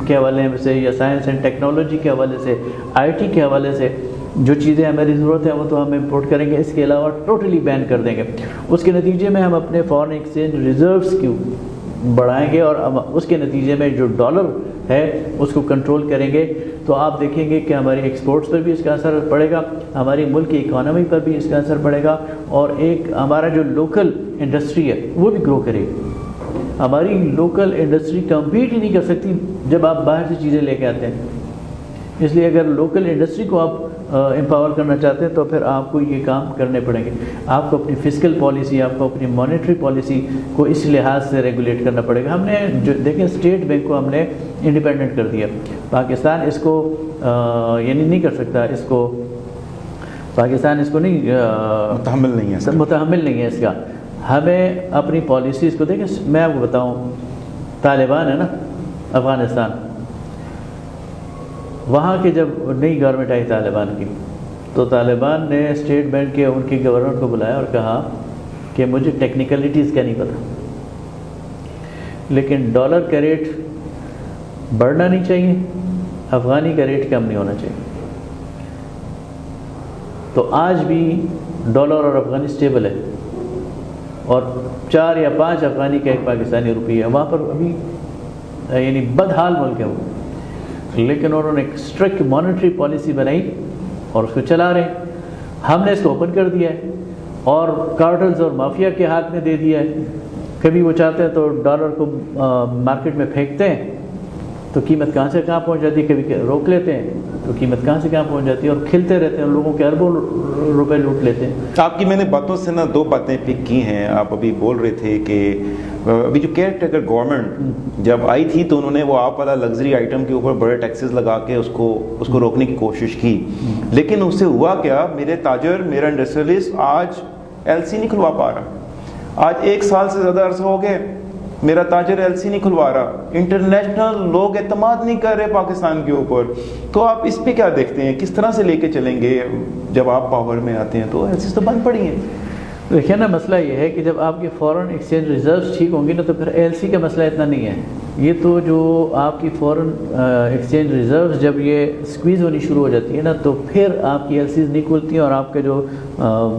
A: کے حوالے سے یا سائنس اینڈ ٹیکنالوجی کے حوالے سے، آئی ٹی کے حوالے سے جو چیزیں ہماری ضرورت ہے وہ تو ہم امپورٹ کریں گے. اس کے علاوہ ٹوٹلی بین کر دیں گے. اس کے نتیجے میں ہم اپنے فارن ایکسچینج ریزروز کو بڑھائیں گے اور اس کے نتیجے میں جو ڈالر ہے اس کو کنٹرول کریں گے. تو آپ دیکھیں گے کہ ہماری ایکسپورٹس پر بھی اس کا اثر پڑے گا، ہماری ملک کی اکانومی پر بھی اس کا اثر پڑے گا، اور ایک ہمارا جو لوکل انڈسٹری ہے وہ بھی گرو کرے گی. ہماری لوکل انڈسٹری کمپیٹ ہی نہیں کر سکتی جب آپ باہر سے چیزیں لے کے آتے ہیں. اس لیے اگر لوکل انڈسٹری کو آپ امپاور کرنا چاہتے ہیں تو پھر آپ کو یہ کام کرنے پڑیں گے. آپ کو اپنی فسکل پالیسی، آپ کو اپنی مانیٹری پالیسی کو اس لحاظ سے ریگولیٹ کرنا پڑے گا. ہم نے جو دیکھیں اسٹیٹ بینک کو ہم نے انڈیپینڈنٹ کر دیا. پاکستان اس کو یعنی نہیں کر سکتا، اس کو پاکستان اس کو نہیں متحمل نہیں ہے اس کا. ہمیں اپنی پالیسیز کو دیکھیں. میں آپ کو بتاؤں، طالبان ہے نا افغانستان، وہاں کی جب نئی گورنمنٹ آئی طالبان کی، تو طالبان نے اسٹیٹ بینک کے ان کے گورنر کو بلایا اور کہا کہ مجھے ٹیکنیکلٹیز کا نہیں پتہ، لیکن ڈالر کا ریٹ بڑھنا نہیں چاہیے، افغانی کا ریٹ کم نہیں ہونا چاہیے. تو آج بھی ڈالر اور افغانی سٹیبل ہے، اور 4 یا 5 افغانی کا ایک پاکستانی روپیہ ہے. وہاں پر ابھی یعنی بدحال ملک ہے وہ، لیکن انہوں نے ایک اسٹرکٹ مانیٹری پالیسی بنائی اور اس کو چلا رہے ہیں. ہم نے اس کو اوپن کر دیا ہے اور کارٹلز اور مافیا کے ہاتھ میں دے دیا ہے. کبھی وہ چاہتے ہیں تو ڈالر کو مارکیٹ میں پھینکتے ہیں تو قیمت کہاں سے کہاں پہنچ جاتی ہے، کبھی روک لیتے ہیں تو قیمت کہاں سے کہاں پہنچ جاتی ہے، اور کھلتے رہتے ہیں، لوگوں کے اربوں روپے لوٹ لیتے ہیں.
B: آپ کی میں نے باتوں سے 2 باتیں پک کی ہیں. آپ ابھی بول رہے تھے کہ ابھی جو کیئر ٹیکر گورنمنٹ جب آئی تھی تو انہوں نے وہ آپ والا لگژری آئٹم کے اوپر بڑے ٹیکسز لگا کے اس کو روکنے کی کوشش کی. لیکن اس سے ہوا کیا؟ میرے تاجر، میرا انڈسٹریلسٹ آج ایل سی نہیں کھلوا پا رہا. آج 1 سال سے زیادہ عرصہ ہو گئے میرا تاجر ایل سی نہیں کھلوا رہا. انٹرنیشنل لوگ اعتماد نہیں کر رہے پاکستان کے اوپر. تو آپ اس پہ کیا دیکھتے ہیں؟ کس طرح سے لے کے چلیں گے جب آپ پاور میں آتے ہیں؟ تو ایل سی تو بند پڑی ہیں.
A: دیکھیں نا، مسئلہ یہ ہے کہ جب آپ کے فورن ایکسچینج ریزروز ٹھیک ہوں گے نا تو پھر ایل سی کا مسئلہ اتنا نہیں ہے. یہ تو جو آپ کی فورن ایکسچینج ریزروز جب یہ سکویز ہونی شروع ہو جاتی ہے نا تو پھر آپ کی ایل سیز نہیں کھلتی ہیں، اور آپ کے جو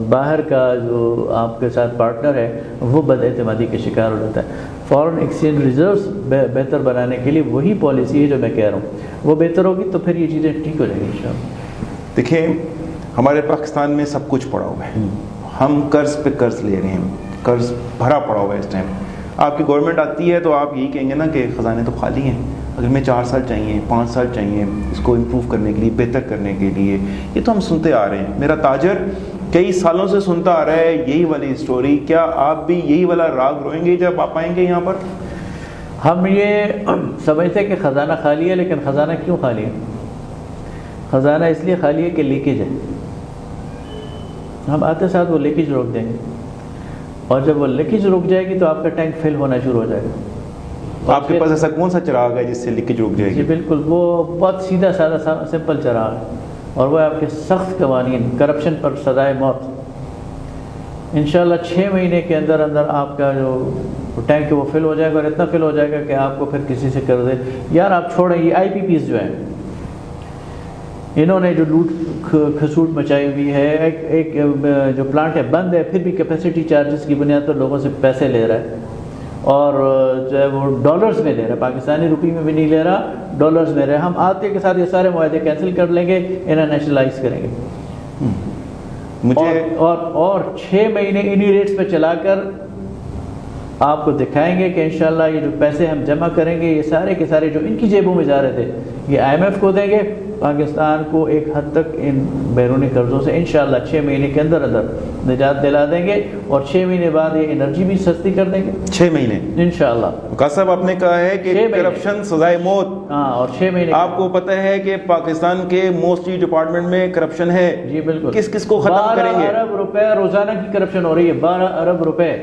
A: باہر کا جو آپ کے ساتھ پارٹنر ہے وہ بد اعتمادی کے شکار ہو جاتا ہے. فورن ایکسچینج ریزروز بہتر بنانے کے لیے وہی پالیسی ہے جو میں کہہ رہا ہوں، وہ بہتر ہوگی تو پھر یہ چیزیں ٹھیک ہو جائیں گی انشاءاللہ.
B: دیکھیں ہمارے پاکستان میں سب کچھ پڑا ہوا ہے. ہم قرض پہ قرض لے رہے ہیں، قرض بھرا پڑا ہوا ہے اس ٹائم. آپ کی گورنمنٹ آتی ہے تو آپ یہی کہیں گے نا کہ خزانے تو خالی ہیں. اگر میں 4 سال چاہیے، 5 سال چاہیے اس کو امپروو کرنے کے لیے، بہتر کرنے کے لیے. یہ تو ہم سنتے آ رہے ہیں. میرا تاجر کئی سالوں سے سنتا آ رہا ہے یہی والی اسٹوری. کیا آپ بھی یہی والا راگ روئیں گے جب آپ آئیں گے یہاں پر؟
A: ہم یہ سمجھتے ہیں کہ خزانہ خالی ہے، لیکن خزانہ کیوں خالی ہے؟ خزانہ اس لیے خالی ہے کہ لیکیج ہے. ہم آتے ساتھ وہ لیکیج روک دیں گے، اور جب وہ لیکیج رک جائے گی تو آپ کا ٹینک فل ہونا شروع ہو جائے گا.
B: آپ کے پاس ایسا کون سا چراغ ہے جس سے لیکیج رک جائے گی؟
A: جی بالکل، وہ بہت سیدھا سادہ سمپل چراغ ہے، اور وہ آپ کے سخت قوانین، کرپشن پر سزائے موت. انشاءاللہ 6 مہینے کے اندر اندر آپ کا جو ٹینک وہ فل ہو جائے گا، اور اتنا فل ہو جائے گا کہ آپ کو پھر کسی سے کر دے یار آپ چھوڑیں. یہ آئی پی پیز جو ہیں انہوں نے جو لوٹ کھسوٹ مچائی ہوئی ہے. ایک جو پلانٹ ہے بند ہے، پھر بھی کیپیسٹی چارجز کی بنیاد پر لوگوں سے پیسے لے رہا ہے، اور جو ہے وہ ڈالرز میں لے رہا ہے، پاکستانی روپی میں بھی نہیں لے رہا، ڈالرز میں رہا. ہم آتے کے ساتھ یہ سارے معاہدے کینسل کر لیں گے، انہیں نیشنلائز کریں گے.
B: مجھے
A: اور 6 مہینے انہی ریٹس پہ چلا کر آپ کو دکھائیں گے کہ انشاءاللہ یہ جو پیسے ہم جمع کریں گے، یہ سارے کے سارے جو ان کی جیبوں میں جا رہے تھے، یہ IMF کو دیں گے. پاکستان کو ایک حد تک ان بیرونی قرضوں سے انشاءاللہ 6 مہینے کے اندر نجات دلا دیں گے، اور 6 مہینے بعد یہ انرجی بھی سستی کر دیں گے
B: 6 مہینے
A: انشاءاللہ.
B: وقاص صاحب آپ نے کہا ہے کہ
A: 6 مہینے.
B: کرپشن سزائے موت.
A: ہاں، اور 6 مہینے
B: آپ کو پتہ ہے کہ پاکستان کے موسٹلی ڈپارٹمنٹ میں کرپشن ہے.
A: جی بالکل.
B: کس کس کو ختم کریں گے؟
A: 12 ارب روپے روزانہ کی کرپشن ہو رہی ہے، 12 ارب روپے.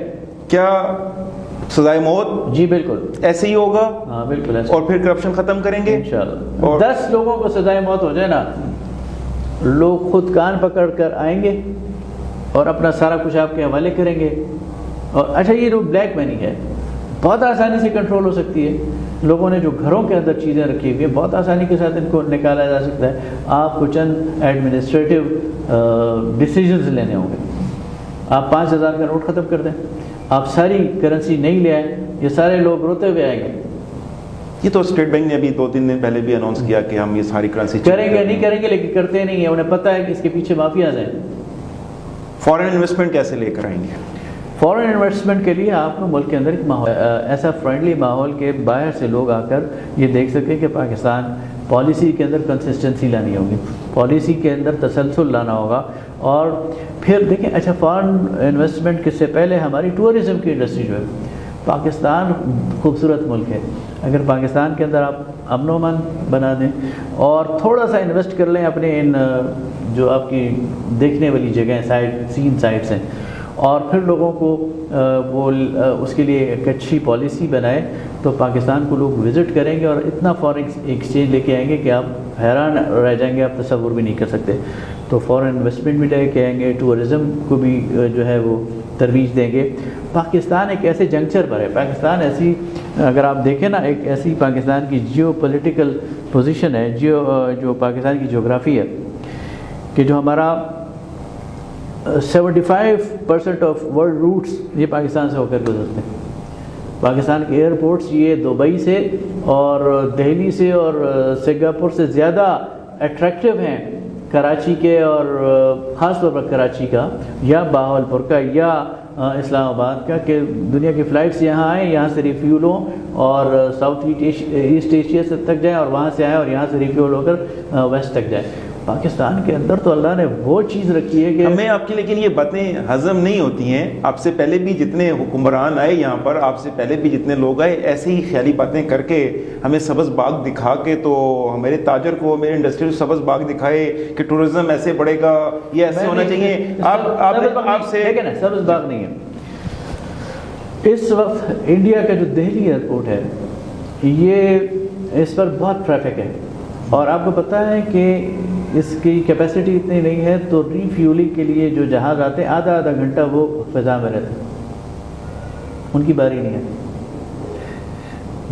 B: کیا سزائے موت
A: جی بالکل
B: ایسے ہی ہوگا؟
A: ہاں بالکل ایسے.
B: اور پھر کرپشن ختم کریں گے
A: انشاءاللہ.
B: اور
A: 10 لوگوں کو سزائے موت ہو جائے نا، لوگ خود کان پکڑ کر آئیں گے اور اپنا سارا کچھ آپ کے حوالے کریں گے. اور اچھا، یہ جو بلیک منی ہے بہت آسانی سے کنٹرول ہو سکتی ہے. لوگوں نے جو گھروں کے اندر چیزیں رکھی ہوئی ہیں بہت آسانی کے ساتھ ان کو نکالا جا سکتا ہے. آپ کو چند ایڈمنسٹریٹو ڈیسیجنز لینے ہوں گے. آپ 5000 کا نوٹ ختم کر دیں، آپ ساری کرنسی نہیں لے آئیں، یہ سارے لوگ روتے ہوئے آئیں گے.
B: یہ تو اسٹیٹ بینک نے ابھی 2-3 دن پہلے بھی اناؤنس کیا کہ ہم یہ ساری کرنسی
A: کریں گے، نہیں کریں گے، لیکن کرتے نہیں ہیں. انہیں پتہ ہے کہ اس کے پیچھے مافیاز ہیں.
B: فارن انویسٹمنٹ کیسے لے کر آئیں گے؟
A: فارن انویسٹمنٹ کے لیے آپ کو ملک کے اندر ایک ماحول، ایسا فرینڈلی ماحول کہ باہر سے لوگ آ کر یہ دیکھ سکیں کہ پاکستان پالیسی کے اندر کنسسٹنسی لانی ہوگی، پالیسی کے اندر تسلسل لانا ہوگا. اور پھر دیکھیں، اچھا فارن انویسٹمنٹ کے سے پہلے ہماری ٹورزم کی انڈسٹری جو ہے، پاکستان خوبصورت ملک ہے. اگر پاکستان کے اندر آپ امن و امان بنا دیں اور تھوڑا سا انویسٹ کر لیں اپنے ان جو آپ کی دیکھنے والی جگہیں، سین سائٹس ہیں، اور پھر لوگوں کو وہ اس کے لیے ایک اچھی پالیسی بنائے، تو پاکستان کو لوگ وزٹ کریں گے اور اتنا فارن ایکسچینج لے کے آئیں گے کہ آپ حیران رہ جائیں گے، آپ تصور بھی نہیں کر سکتے. تو فارن انویسٹمنٹ بھی لے کے آئیں گے، ٹورزم کو بھی جو ہے وہ ترویج دیں گے. پاکستان ایک ایسے جنکچر پر ہے، پاکستان ایسی، اگر آپ دیکھیں نا، ایک ایسی پاکستان کی جیو پولیٹیکل پوزیشن ہے، جو پاکستان کی جغرافی ہے، کہ جو ہمارا 75% آف ورلڈ روٹس یہ پاکستان سے ہو کر گزرتے ہیں. پاکستان کے ایئرپورٹس یہ دبئی سے اور دہلی سے اور سنگاپور سے زیادہ اٹریکٹیو ہیں کراچی کے، اور خاص طور پر کراچی کا یا باولپور کا یا اسلام آباد کا، کہ دنیا کی فلائٹس یہاں آئیں، یہاں سے ریفیول ہوں اور ساؤتھ ایسٹ ایشیا سے تک جائیں، اور وہاں سے آئیں اور یہاں سے ریفیول ہو کر ویسٹ تک جائیں. پاکستان کے اندر تو اللہ نے وہ چیز رکھی ہے کہ
B: ہمیں آپ کی، لیکن یہ باتیں ہضم نہیں ہوتی ہیں. آپ سے پہلے بھی جتنے حکمران آئے یہاں پر، آپ سے پہلے بھی جتنے لوگ آئے، ایسے ہی خیالی باتیں کر کے ہمیں سبز باغ دکھا کے، تو ہمارے تاجر کو، میرے انڈسٹری کو سبز باغ دکھائے کہ ٹورزم ایسے بڑھے گا، یہ ایسے ہونا چاہیے. آپ سے
A: دیکھیں نا، سبز باغ نہیں ہے. اس وقت انڈیا کا جو دہلی ایئرپورٹ ہے، یہ اس پر بہت ٹریفک ہے، اور آپ کو پتہ ہے کہ اس کی کیپیسٹی اتنی نہیں ہے، تو ری فیولنگ کے لیے جو جہاز آتے ہیں آدھا گھنٹہ وہ فضا میں رہتے ہیں، ان کی باری نہیں ہے.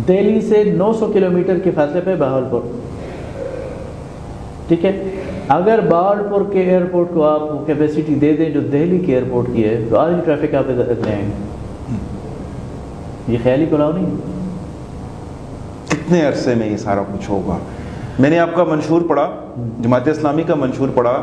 A: دہلی سے 900 کلومیٹر کے فاصلے پہ باولپور، ٹھیک ہے. اگر باولپور کے ایئرپورٹ کو آپ کیپیسٹی دے دیں جو دہلی کے ایئرپورٹ کی ہے، تو آج ٹریفک آپ ادھر لے آئیں گے. یہ خیالی کلاؤ نہیں ہے.
B: کتنے عرصے میں یہ سارا کچھ ہوگا؟ میں نے آپ کا منشور پڑھا، جماعت اسلامی کا منشور پڑھا،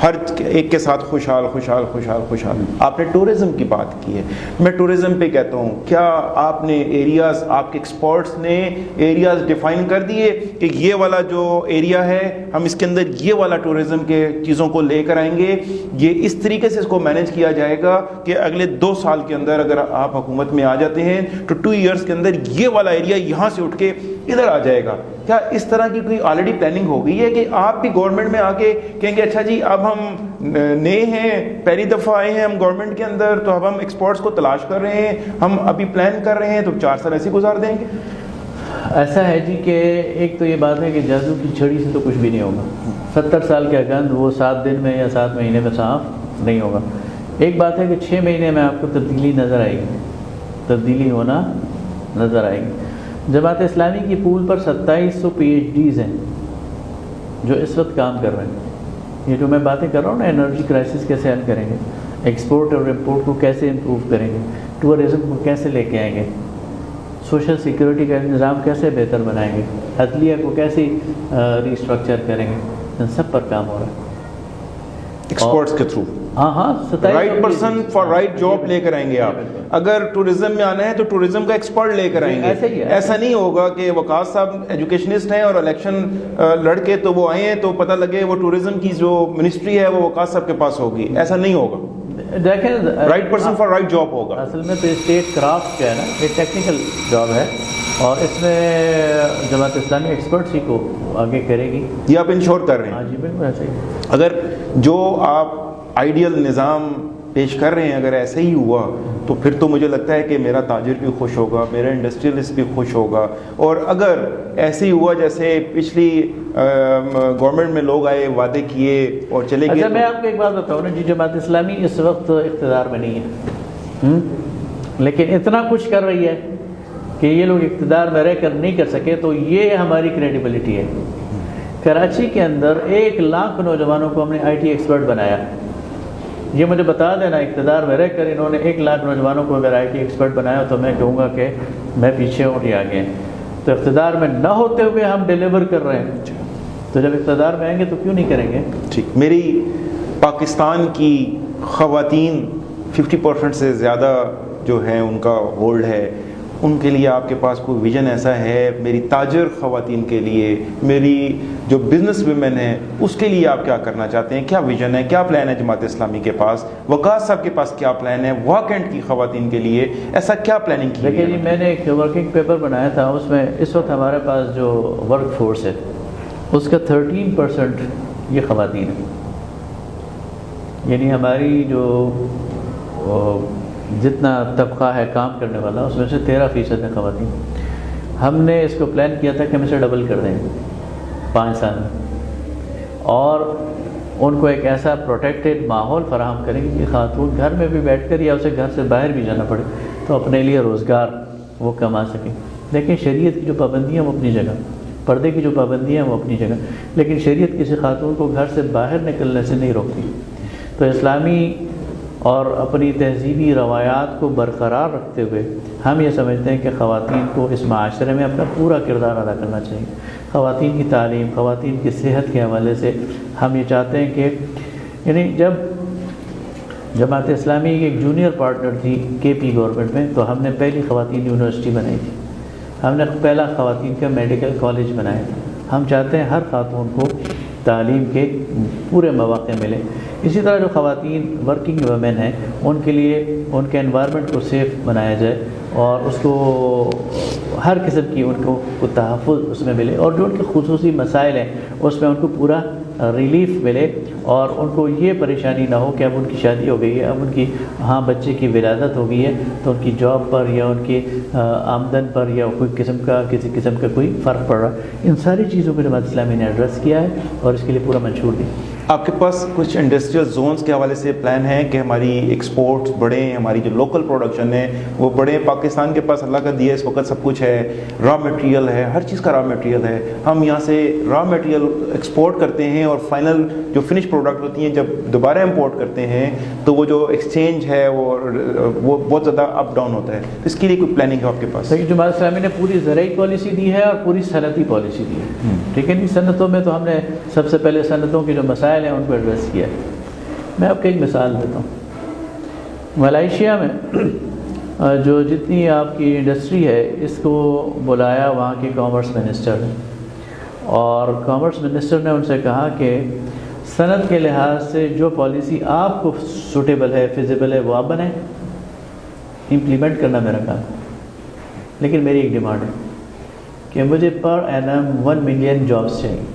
B: ہر ایک کے ساتھ خوشحال خوشحال خوشحال خوشحال. آپ نے ٹورزم کی بات کی ہے، میں ٹورزم پہ کہتا ہوں، کیا آپ نے ایریاز، آپ کے ایکسپرٹس نے ایریاز ڈیفائن کر دیے کہ یہ والا جو ایریا ہے ہم اس کے اندر یہ والا ٹورزم کے چیزوں کو لے کر آئیں گے، یہ اس طریقے سے اس کو مینیج کیا جائے گا کہ اگلے 2 سال کے اندر اگر آپ حکومت میں آ جاتے ہیں تو 2 ایئرس کے اندر یہ والا ایریا یہاں سے اٹھ کے ادھر آ جائے گا؟ کیا اس طرح کی کوئی آلریڈی پلاننگ ہو گئی ہے کہ آپ بھی گورنمنٹ میں آ کے کہیں گے اچھا جی اب ہم نئے ہیں، پہلی دفعہ آئے ہیں ہم گورنمنٹ کے اندر، تو اب ہم ایکسپرٹس کو تلاش کر رہے ہیں، ہم ابھی پلان کر رہے ہیں، تو 4 سال ایسے گزار دیں گے؟
A: ایسا ہے جی کہ ایک تو یہ بات ہے کہ جادو کی چھڑی سے تو کچھ بھی نہیں ہوگا. 70 سال کا گند وہ 7 دن میں یا 7 مہینے میں صاف نہیں ہوگا. ایک بات ہے کہ 6 مہینے میں آپ کو تبدیلی نظر آئے گی، تبدیلی ہونا نظر آئے گی. جماعت اسلامی کی پول پر 2700 PhDs ہیں جو اس وقت کام کر رہے ہیں. یہ جو میں باتیں کر رہا ہوں نا، انرجی کرائسس کیسے حل کریں گے، ایکسپورٹ اور امپورٹ کو کیسے امپروو کریں گے، ٹورزم کو کیسے لے کے آئیں گے، سوشل سیکورٹی کا نظام کیسے بہتر بنائیں گے, عدلیہ کو کیسے ریسٹرکچر کریں گے, ان سب پر کام ہو رہا ہے
B: ایکسپرٹس کے تھرو.
A: ہاں
B: right person for right job لے کر آئیں گے آپ. اگر ٹورزم میں آنا ہے تو ٹورزم کا ایکسپرٹ لے کر آئیں گے. ایسا نہیں ہوگا کہ وقاص صاحب ایجوکیشنسٹ ہیں اور الیکشن لڑ کے تو وہ آئے ہیں تو پتہ لگے وہ ٹورزم کی جو منسٹری ہے وہ وقاص صاحب کے پاس ہوگی. ایسا نہیں ہوگا.
A: دیکھیں
B: right person for right job ہوگا.
A: اصل میں تو اسٹیٹ کرافٹ کیا ہے نا, یہ ٹیکنیکل جاب ہے اور اس میں جماعت اسلامی ایکسپرٹس ہی کو آگے کرے گی.
B: یہ آپ انشور کر رہے ہیں.
A: ہاں جی بالکل ایسے ہی.
B: اگر جو آپ آئیڈیل نظام پیش کر رہے ہیں اگر ایسا ہی ہوا تو پھر تو مجھے لگتا ہے کہ میرا تاجر بھی خوش ہوگا, میرا انڈسٹریلسٹ بھی خوش ہوگا. اور اگر ایسے ہی ہوا جیسے پچھلی گورنمنٹ میں لوگ آئے, وعدے کیے اور چلے گئے.
A: اچھا میں آپ کو ایک بات بتاؤں نا جی, جماعت اسلامی اس وقت اقتدار میں نہیں ہے لیکن اتنا کچھ کر رہی ہے کہ یہ لوگ اقتدار میں رہ کر نہیں کر سکے, تو یہ ہماری کریڈیبلٹی ہے. کراچی کے اندر 1 لاکھ نوجوانوں کو ہم نے آئی ٹی ایکسپرٹ بنایا. یہ مجھے بتا دینا اقتدار میں رہ کر انہوں نے 1 لاکھ نوجوانوں کو اگر آئی ٹی ایکسپرٹ بنایا تو میں کہوں گا کہ میں پیچھے ہوں یا آگے. تو اقتدار میں نہ ہوتے ہوئے ہم ڈیلیور کر رہے ہیں, تو جب اقتدار میں آئیں گے تو کیوں نہیں کریں گے.
B: ٹھیک. میری پاکستان کی خواتین 50% سے زیادہ جو ہے ان کا ہولڈ ہے, ان کے لیے آپ کے پاس کوئی ویژن ایسا ہے؟ میری تاجر خواتین کے لیے, میری جو بزنس ویمن ہیں اس کے لیے آپ کیا کرنا چاہتے ہیں؟ کیا ویژن ہے, کیا پلان ہے جماعت اسلامی کے پاس؟ وقاص صاحب کے پاس کیا پلان ہے واکنٹ کی خواتین کے لیے؟ ایسا کیا پلاننگ کی؟
A: دیکھیے جی, میں نے ایک ورکنگ پیپر بنایا تھا, اس میں اس وقت ہمارے پاس جو ورک فورس ہے اس کا 13% یہ خواتین ہے. یعنی ہماری جو جتنا طبقہ ہے کام کرنے والا اس میں سے 13% ہے خواتین. ہم نے اس کو پلان کیا تھا کہ ہم اسے ڈبل کر دیں 5 سال میں, اور ان کو ایک ایسا پروٹیکٹڈ ماحول فراہم کریں گے کہ خاتون گھر میں بھی بیٹھ کر یا اسے گھر سے باہر بھی جانا پڑے تو اپنے لیے روزگار وہ کما سکیں. دیکھیں شریعت کی جو پابندیاں وہ اپنی جگہ, پردے کی جو پابندیاں وہ اپنی جگہ, لیکن شریعت کسی خاتون کو گھر سے باہر نکلنے سے نہیں روکتی. تو اسلامی اور اپنی تہذیبی روایات کو برقرار رکھتے ہوئے ہم یہ سمجھتے ہیں کہ خواتین کو اس معاشرے میں اپنا پورا کردار ادا کرنا چاہیے. خواتین کی تعلیم, خواتین کی صحت کے حوالے سے ہم یہ چاہتے ہیں کہ یعنی جب جماعت اسلامی کی ایک جونیئر پارٹنر تھی کے پی گورنمنٹ میں تو ہم نے پہلی خواتین یونیورسٹی بنائی تھی, ہم نے پہلا خواتین کا میڈیکل کالج بنایا تھا. ہم چاہتے ہیں ہر خاتون کو تعلیم کے پورے مواقع ملے. اسی طرح جو خواتین ورکنگ ویمن ہیں ان کے لیے ان کے انوائرمنٹ کو سیف بنایا جائے اور اس کو ہر قسم کی ان کو تحفظ اس میں ملے, اور جو ان کے خصوصی مسائل ہیں اس میں ان کو پورا ریلیف ملے, اور ان کو یہ پریشانی نہ ہو کہ اب ان کی شادی ہو گئی ہے, اب ان کی بچے کی ولادت ہو گئی ہے تو ان کی جاب پر یا ان کی آمدن پر یا کسی قسم کا کوئی فرق پڑ رہا. ان ساری چیزوں کو جماعت اسلامی نے ایڈریس کیا ہے اور اس کے لیے پورا منشور دیا.
B: آپ کے پاس کچھ انڈسٹریل زونز کے حوالے سے پلان ہے کہ ہماری ایکسپورٹس بڑھیں, ہماری جو لوکل پروڈکشن ہے وہ بڑھیں؟ پاکستان کے پاس اللہ کا دیا اس وقت سب کچھ ہے, را مٹیریل ہے, ہر چیز کا را مٹیریل ہے. ہم یہاں سے را مٹیریل ایکسپورٹ کرتے ہیں اور فائنل جو فنش پروڈکٹ ہوتی ہیں جب دوبارہ امپورٹ کرتے ہیں تو وہ جو ایکسچینج ہے وہ بہت زیادہ اپ ڈاؤن ہوتا ہے. اس کے لیے کوئی پلاننگ ہے آپ کے پاس؟
A: جماعت اسلامی نے پوری زرعی پالیسی دی ہے اور پوری صنعتی پالیسی دی ہے. ٹھیک ہے, صنعتوں میں تو ہم نے سب سے پہلے صنعتوں کے جو مسائل ہیں ان کو ایڈریس کیا ہے. میں آپ کو ایک مثال دیتا ہوں. ملائیشیا میں جو جتنی آپ کی انڈسٹری ہے اس کو بلایا وہاں کے کامرس منسٹر نے, اور کامرس منسٹر نے ان سے کہا کہ صنعت کے لحاظ سے جو پالیسی آپ کو سوٹیبل ہے, فیزیبل ہے, وہ آپ بنائیں, امپلیمنٹ کرنا میرا کام. لیکن میری ایک ڈیمانڈ ہے کہ مجھے پر اینم 1 ملین جابس چاہیے.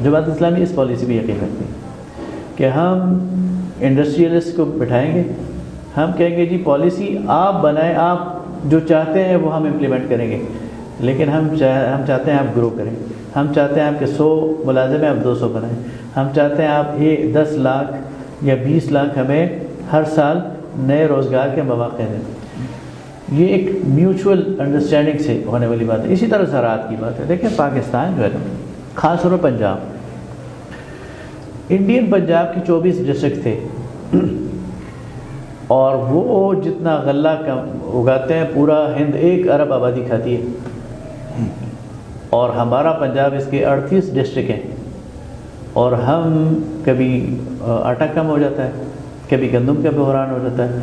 A: جماعت اسلامی اس پالیسی پہ یقین رکھتی ہے کہ ہم انڈسٹریلسٹ کو بٹھائیں گے, ہم کہیں گے جی پالیسی آپ بنائیں, آپ جو چاہتے ہیں وہ ہم امپلیمنٹ کریں گے, لیکن ہم چاہتے ہیں آپ گرو کریں. ہم چاہتے ہیں آپ کے 100 ملازم ہیں آپ 200 بنائیں. ہم چاہتے ہیں آپ 10 لاکھ یا 20 لاکھ ہمیں ہر سال نئے روزگار کے مواقع دیں. یہ ایک میوچول انڈرسٹینڈنگ سے ہونے والی بات ہے. اسی طرح زراعت کی بات ہے. دیکھیں پاکستان جو ہے نا, خاص طور پر پنجاب, انڈین پنجاب کی 24 ڈسٹرکٹ تھے اور وہ جتنا غلہ اگاتے ہیں پورا ہند 1 ارب آبادی کھاتی ہے، اور ہمارا پنجاب اس کے 38 ڈسٹرکٹ ہیں، اور ہم کبھی آٹا کم ہو جاتا ہے، کبھی گندم کا بحران ہو جاتا ہے،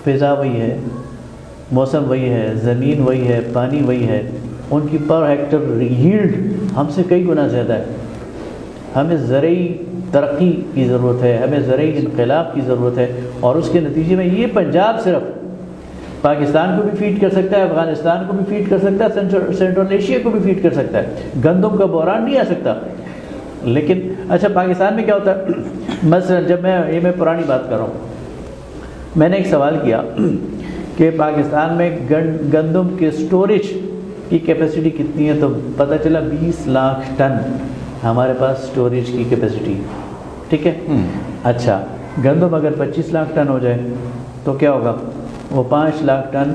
A: فضا وہی ہے، موسم وہی ہے، زمین وہی ہے، پانی وہی ہے، ان کی پر ہیکٹر ییلڈ ہم سے کئی گنا زیادہ ہے۔ ہمیں زرعی ترقی کی ضرورت ہے، ہمیں زرعی انقلاب کی ضرورت ہے، اور اس کے نتیجے میں یہ پنجاب صرف پاکستان کو بھی فیڈ کر سکتا ہے، افغانستان کو بھی فیڈ کر سکتا ہے، سینٹرل ایشیا کو بھی فیڈ کر سکتا ہے۔ گندم کا بحران نہیں آ سکتا۔ لیکن اچھا پاکستان میں کیا ہوتا ہے، مثلا جب میں پرانی بات کر رہا ہوں، میں نے ایک سوال کیا کہ پاکستان میں گندم کے سٹوریج کی کیپیسٹی کتنی ہے، تو پتہ چلا 20 لاکھ ٹن ہمارے پاس سٹوریج کی کیپیسٹی، ٹھیک ہے۔ اچھا گندم اگر 25 لاکھ ٹن ہو جائے تو کیا ہوگا، وہ 5 لاکھ ٹن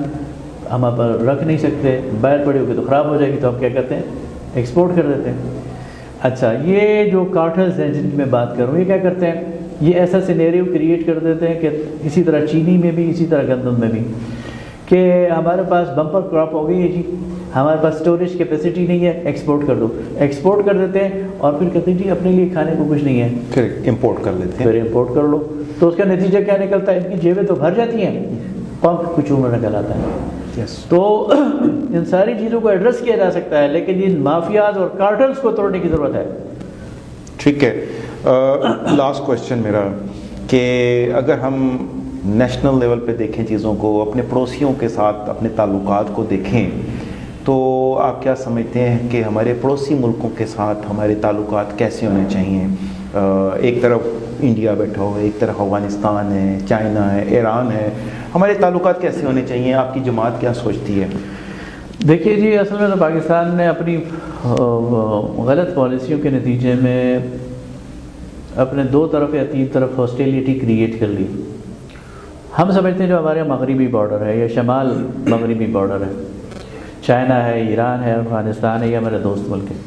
A: ہم پر رکھ نہیں سکتے، باہر پڑی ہوگی تو خراب ہو جائے گی، تو ہم کیا کرتے ہیں، ایکسپورٹ کر دیتے ہیں۔ اچھا یہ جو کارٹلز ہیں جن کی میں بات کروں، یہ کیا کرتے ہیں، یہ ایسا سینیریو کریٹ کر دیتے ہیں کہ اسی طرح چینی میں بھی، اسی طرح گندم میں بھی، کہ ہمارے پاس بمپر کراپ ہو گئی ہے جی، ہمارے پاس سٹوریج کیپیسٹی نہیں ہے، ایکسپورٹ کر دو، ایکسپورٹ کر دیتے ہیں، اور پھر کہتے ہیں جی اپنے لیے کھانے کو کچھ نہیں ہے،
B: پھر امپورٹ کر لیتے ہیں،
A: پھر امپورٹ کر لو۔ تو اس کا نتیجہ کیا نکلتا ہے، ان کی جیبیں تو بھر جاتی ہیں، پمپ کچھ عمر نکل آتا ہے۔ تو ان ساری چیزوں کو ایڈریس کیا جا سکتا ہے، لیکن ان مافیاز اور کارٹلز کو توڑنے کی ضرورت ہے۔
B: ٹھیک ہے، لاسٹ کوشچن میرا، کہ اگر ہم نیشنل لیول پہ دیکھیں چیزوں کو، اپنے پڑوسیوں کے ساتھ اپنے تعلقات کو دیکھیں، تو آپ کیا سمجھتے ہیں کہ ہمارے پڑوسی ملکوں کے ساتھ ہمارے تعلقات کیسے ہونے چاہیے؟ ایک طرف انڈیا بیٹھا ہو، ایک طرف افغانستان ہے، چائنا ہے، ایران ہے، ہمارے تعلقات کیسے ہونے چاہیے؟ آپ کی جماعت کیا سوچتی ہے؟
A: دیکھیے جی، اصل میں تو پاکستان نے اپنی غلط پالیسیوں کے نتیجے میں اپنے 2 طرف یا 3 طرف ہاسٹیلیٹی کریٹ کر لی۔ ہم سمجھتے ہیں جو ہمارے مغربی بارڈر ہے یا شمال مغربی بارڈر ہے، چائنا ہے، ایران ہے، افغانستان ہے، یہ ہمارے دوست ملک ہیں،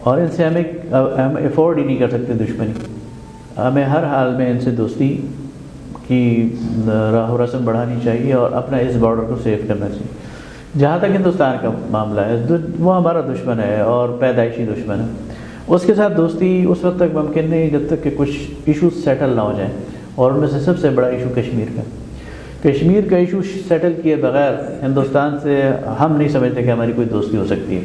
A: اور ان سے ہم افورڈ ہی نہیں کر سکتے دشمنی۔ ہمیں ہر حال میں ان سے دوستی کی راہ و رسم بڑھانی چاہیے، اور اپنا اس بارڈر کو سیف کرنا چاہیے۔ جہاں تک ہندوستان کا معاملہ ہے، وہ ہمارا دشمن ہے اور پیدائشی دشمن ہے، اس کے ساتھ دوستی اس وقت تک ممکن نہیں جب تک کہ کچھ ایشوز سیٹل نہ ہو جائیں، اور ان میں سے سب سے بڑا ایشو کشمیر کا ایشو سیٹل کیے بغیر ہندوستان سے ہم نہیں سمجھتے کہ ہماری کوئی دوستی ہو سکتی ہے۔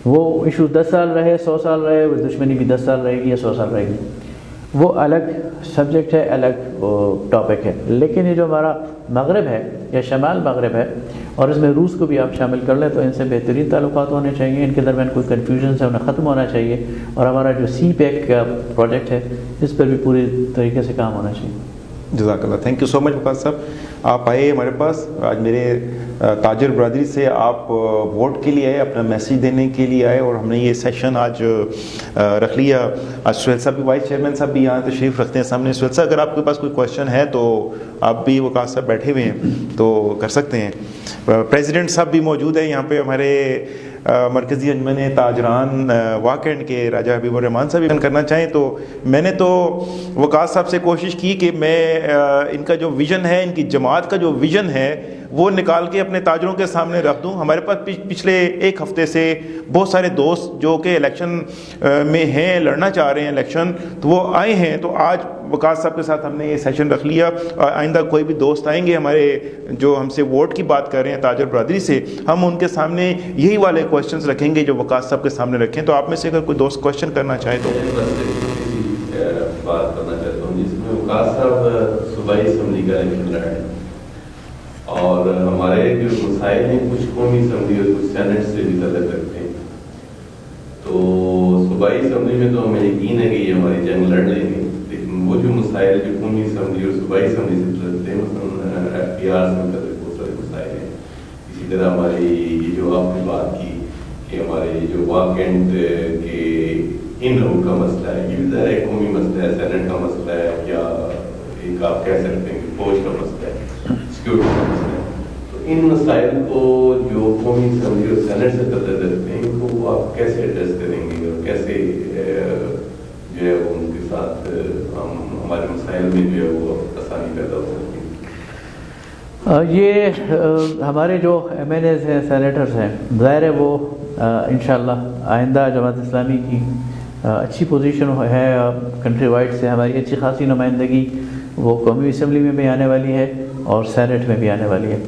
A: وہ ایشو 10 سال رہے، 100 سال رہے، وہ دشمنی بھی 10 سال رہے گی یا 100 سال رہے گی، وہ الگ سبجیکٹ ہے، الگ ٹاپک ہے۔ لیکن یہ جو ہمارا مغرب ہے یا شمال مغرب ہے، اور اس میں روس کو بھی آپ شامل کر لیں، تو ان سے بہترین تعلقات ہونے چاہیے، ان کے درمیان کوئی کنفیوژنس ہے انہیں ختم ہونا چاہیے، اور ہمارا جو سی پیک کا پروجیکٹ ہے اس پر بھی پوری طریقے سے کام ہونا چاہیے۔
B: جزاک اللہ، تھینک یو سو مچ وقاص صاحب، آپ آئے ہمارے پاس آج، میرے تاجر برادری سے آپ ووٹ کے لیے آئے، اپنا میسیج دینے کے لیے آئے، اور ہم نے یہ سیشن آج رکھ لیا۔ آج سہیل صاحب بھی، وائس چیئرمین صاحب بھی یہاں تشریف رکھتے ہیں سامنے۔ سہیل صاحب اگر آپ کے پاس کوئی کویشچن ہے تو آپ بھی، وقاص صاحب بیٹھے ہوئے ہیں تو کر سکتے ہیں۔ پریزیڈنٹ صاحب بھی موجود ہیں یہاں پہ، ہمارے مرکزی انجمن تاجران واکنڈ کے راجہ حبیب الرحمان صاحب بھی کرنا چاہیں تو میں نے تو وقاص صاحب سے کوشش کی کہ میں ان کا جو ویژن ہے، ان کی جماعت کا جو ویژن ہے وہ نکال کے اپنے تاجروں کے سامنے رکھ دوں۔ ہمارے پاس پچھلے 1 ہفتے سے بہت سارے دوست جو کہ الیکشن میں ہیں، لڑنا چاہ رہے ہیں الیکشن، تو وہ آئے ہیں، تو آج وقاص صاحب کے ساتھ ہم نے یہ سیشن رکھ لیا۔ آئندہ کوئی بھی دوست آئیں گے ہمارے جو ہم سے ووٹ کی بات کر رہے ہیں تاجر برادری سے، ہم ان کے سامنے یہی والے کویشچنز رکھیں گے جو وقاص صاحب کے سامنے رکھیں۔ تو آپ میں سے اگر کوئی دوست کویشچن کرنا چاہے تو
C: بات کرنا چاہتا ہوں، جس میں وقاص صاحب صوبائی اسمبلی کا الیکشن لڑ رہے ہیں، اور ہمارے جو مسائل ہیں کچھ قومی اسمبلی اور کچھ سینٹ سے بھی تعلق رکھتے ہیں، تو صوبائی اسمبلی میں تو ہمیں یقین ہے کہ یہ ہماری جنگ لڑ لیں گے، لیکن وہ جو مسائل جو قومی اسمبلی اور صوبائی اسمبلی سے رکھتے ہیں، مثلاً ایف پی آر سے متعلق بہت سارے مسائل ہیں۔ اسی طرح ہماری یہ جو آپ نے بات کی کہ ہمارے جو واکنڈ کے ان روڈ کا مسئلہ ہے، یہ بھی ظاہر ہے قومی مسئلہ ہے، سینٹ کا مسئلہ ہے، یا ایک آپ کہہ سکتے ہیں کہ فوج کا مسئلہ ہے، سیکورٹی کا مسئلہ ہے۔ تو ان مسائل کو جو قومی اسمبلی اور سینٹ سے تعلق رکھتے ہیں، ان کو آپ کیسے ایڈریس کریں گے اور کیسے جو ہے ان کے ساتھ ہم ہمارے مسائل میں جو ہے وہ پیدا ہو سکتی ہے؟
A: یہ ہمارے جو ایم این ایز ہیں، سینیٹرز ہیں، ظاہر ہے وہ انشاءاللہ آئندہ جماعت اسلامی کی اچھی پوزیشن ہے، کنٹری وائڈ سے ہماری اچھی خاصی نمائندگی وہ قومی اسمبلی میں بھی آنے والی ہے اور سینٹ میں بھی آنے والی ہے.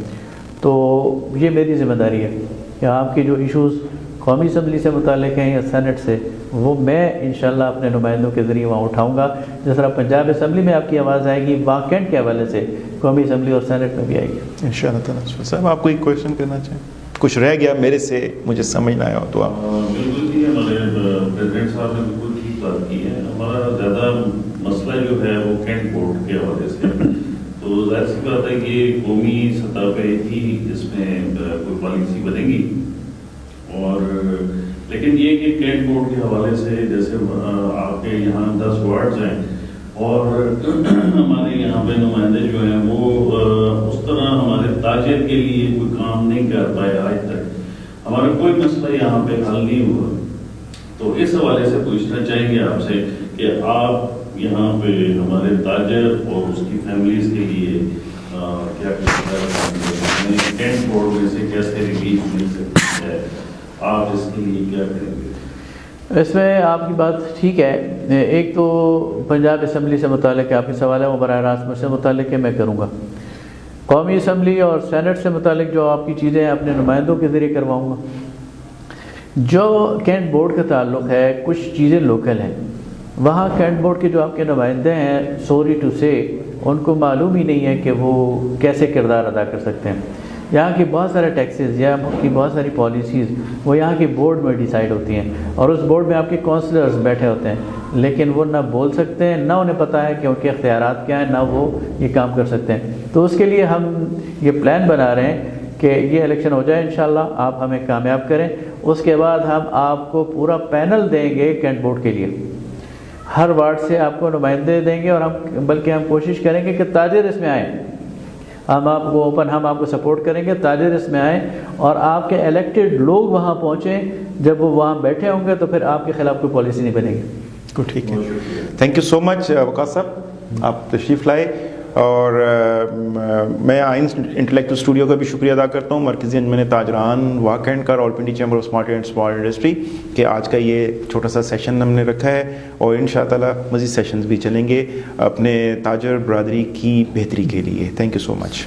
A: تو یہ میری ذمہ داری ہے کہ آپ کے جو ایشوز قومی اسمبلی سے متعلق ہیں یا سینٹ سے، وہ میں انشاءاللہ اپنے نمائندوں کے ذریعے وہاں اٹھاؤں گا. جس طرح پنجاب اسمبلی میں آپ کی آواز آئے گی، وہاں کینٹ کے حوالے سے قومی اسمبلی اور سینٹ میں بھی آئے گی
B: انشاءاللہ تعالیٰ. صاحب آپ کوئی کویشچن کرنا چاہیں؟ کچھ رہ گیا میرے سے مجھے سمجھ نہ آیا ہو تو آپ.
D: بالکل جی، ہمارے پریزیڈنٹ صاحب نے بالکل ٹھیک بات کی ہے. ہمارا زیادہ مسئلہ جو ہے وہ کینٹ بورڈ کے حوالے سے، تو ظاہر سی بات ہے کہ قومی سطح پہ ہی اس میں کوئی پالیسی بنے گی. اور لیکن یہ کہ کینٹ بورڈ کے حوالے سے جیسے آپ کے یہاں 10 وارڈز ہیں اور ہمارے یہاں پہ نمائندے جو ہیں وہ اس طرح ہمارے تاجر کے لیے کوئی کام نہیں کر پائے آج تک. ہمارا کوئی مسئلہ یہاں پہ حل نہیں ہوا. تو اس حوالے سے پوچھنا چاہیں گے آپ سے کہ آپ یہاں پہ ہمارے تاجر اور اس کی فیملیز کے لیے کیا کینٹ بورڈ میں سے کیسے ریلیف مل سکتی ہے، آپ اس کے لیے کیا کریں گے؟
A: اس میں آپ کی بات ٹھیک ہے. ایک تو پنجاب اسمبلی سے متعلق ہے، آپ کے سوال ہے وہ براہ راست مجھ سے متعلق ہے، میں کروں گا. قومی اسمبلی اور سینٹ سے متعلق جو آپ کی چیزیں ہیں اپنے نمائندوں کے ذریعے کرواؤں گا. جو کینٹ بورڈ کا تعلق ہے، کچھ چیزیں لوکل ہیں وہاں. کینٹ بورڈ کے جو آپ کے نمائندے ہیں، سوری ٹو سے ان کو معلوم ہی نہیں ہے کہ وہ کیسے کردار ادا کر سکتے ہیں. یہاں کی بہت سارے ٹیکسز یا کی بہت ساری پالیسیز وہ یہاں کے بورڈ میں ڈیسائیڈ ہوتی ہیں، اور اس بورڈ میں آپ کے کونسلرز بیٹھے ہوتے ہیں، لیکن وہ نہ بول سکتے ہیں، نہ انہیں پتہ ہے کہ ان کے اختیارات کیا ہیں، نہ وہ یہ کام کر سکتے ہیں. تو اس کے لیے ہم یہ پلان بنا رہے ہیں کہ یہ الیکشن ہو جائے انشاءاللہ، آپ ہمیں کامیاب کریں. اس کے بعد ہم آپ کو پورا پینل دیں گے کینٹ بورڈ کے لیے. ہر وارڈ سے آپ کو نمائندے دیں گے، اور بلکہ ہم کوشش کریں گے کہ تاجر اس میں آئیں. ہم آپ کو سپورٹ کریں گے، تاجر اس میں آئیں اور آپ کے الیکٹڈ لوگ وہاں پہنچیں. جب وہ وہاں بیٹھے ہوں گے تو پھر آپ کے خلاف کوئی پالیسی نہیں بنے گی.
B: ٹھیک ہے. تھینک یو سو مچ وقاص صاحب، آپ تشریف لائے. اور میں آئنس انٹلیکچوئل اسٹوڈیو کا بھی شکریہ ادا کرتا ہوں، مرکزی انجمن تاجران واقعین کا Rawalpindi chamber of smart and small industry کہ آج کا یہ چھوٹا سا سیشن ہم نے رکھا ہے، اور ان شاء اللہ مزید سیشنز بھی چلیں گے اپنے تاجر برادری کی بہتری کے لیے. Thank you so much.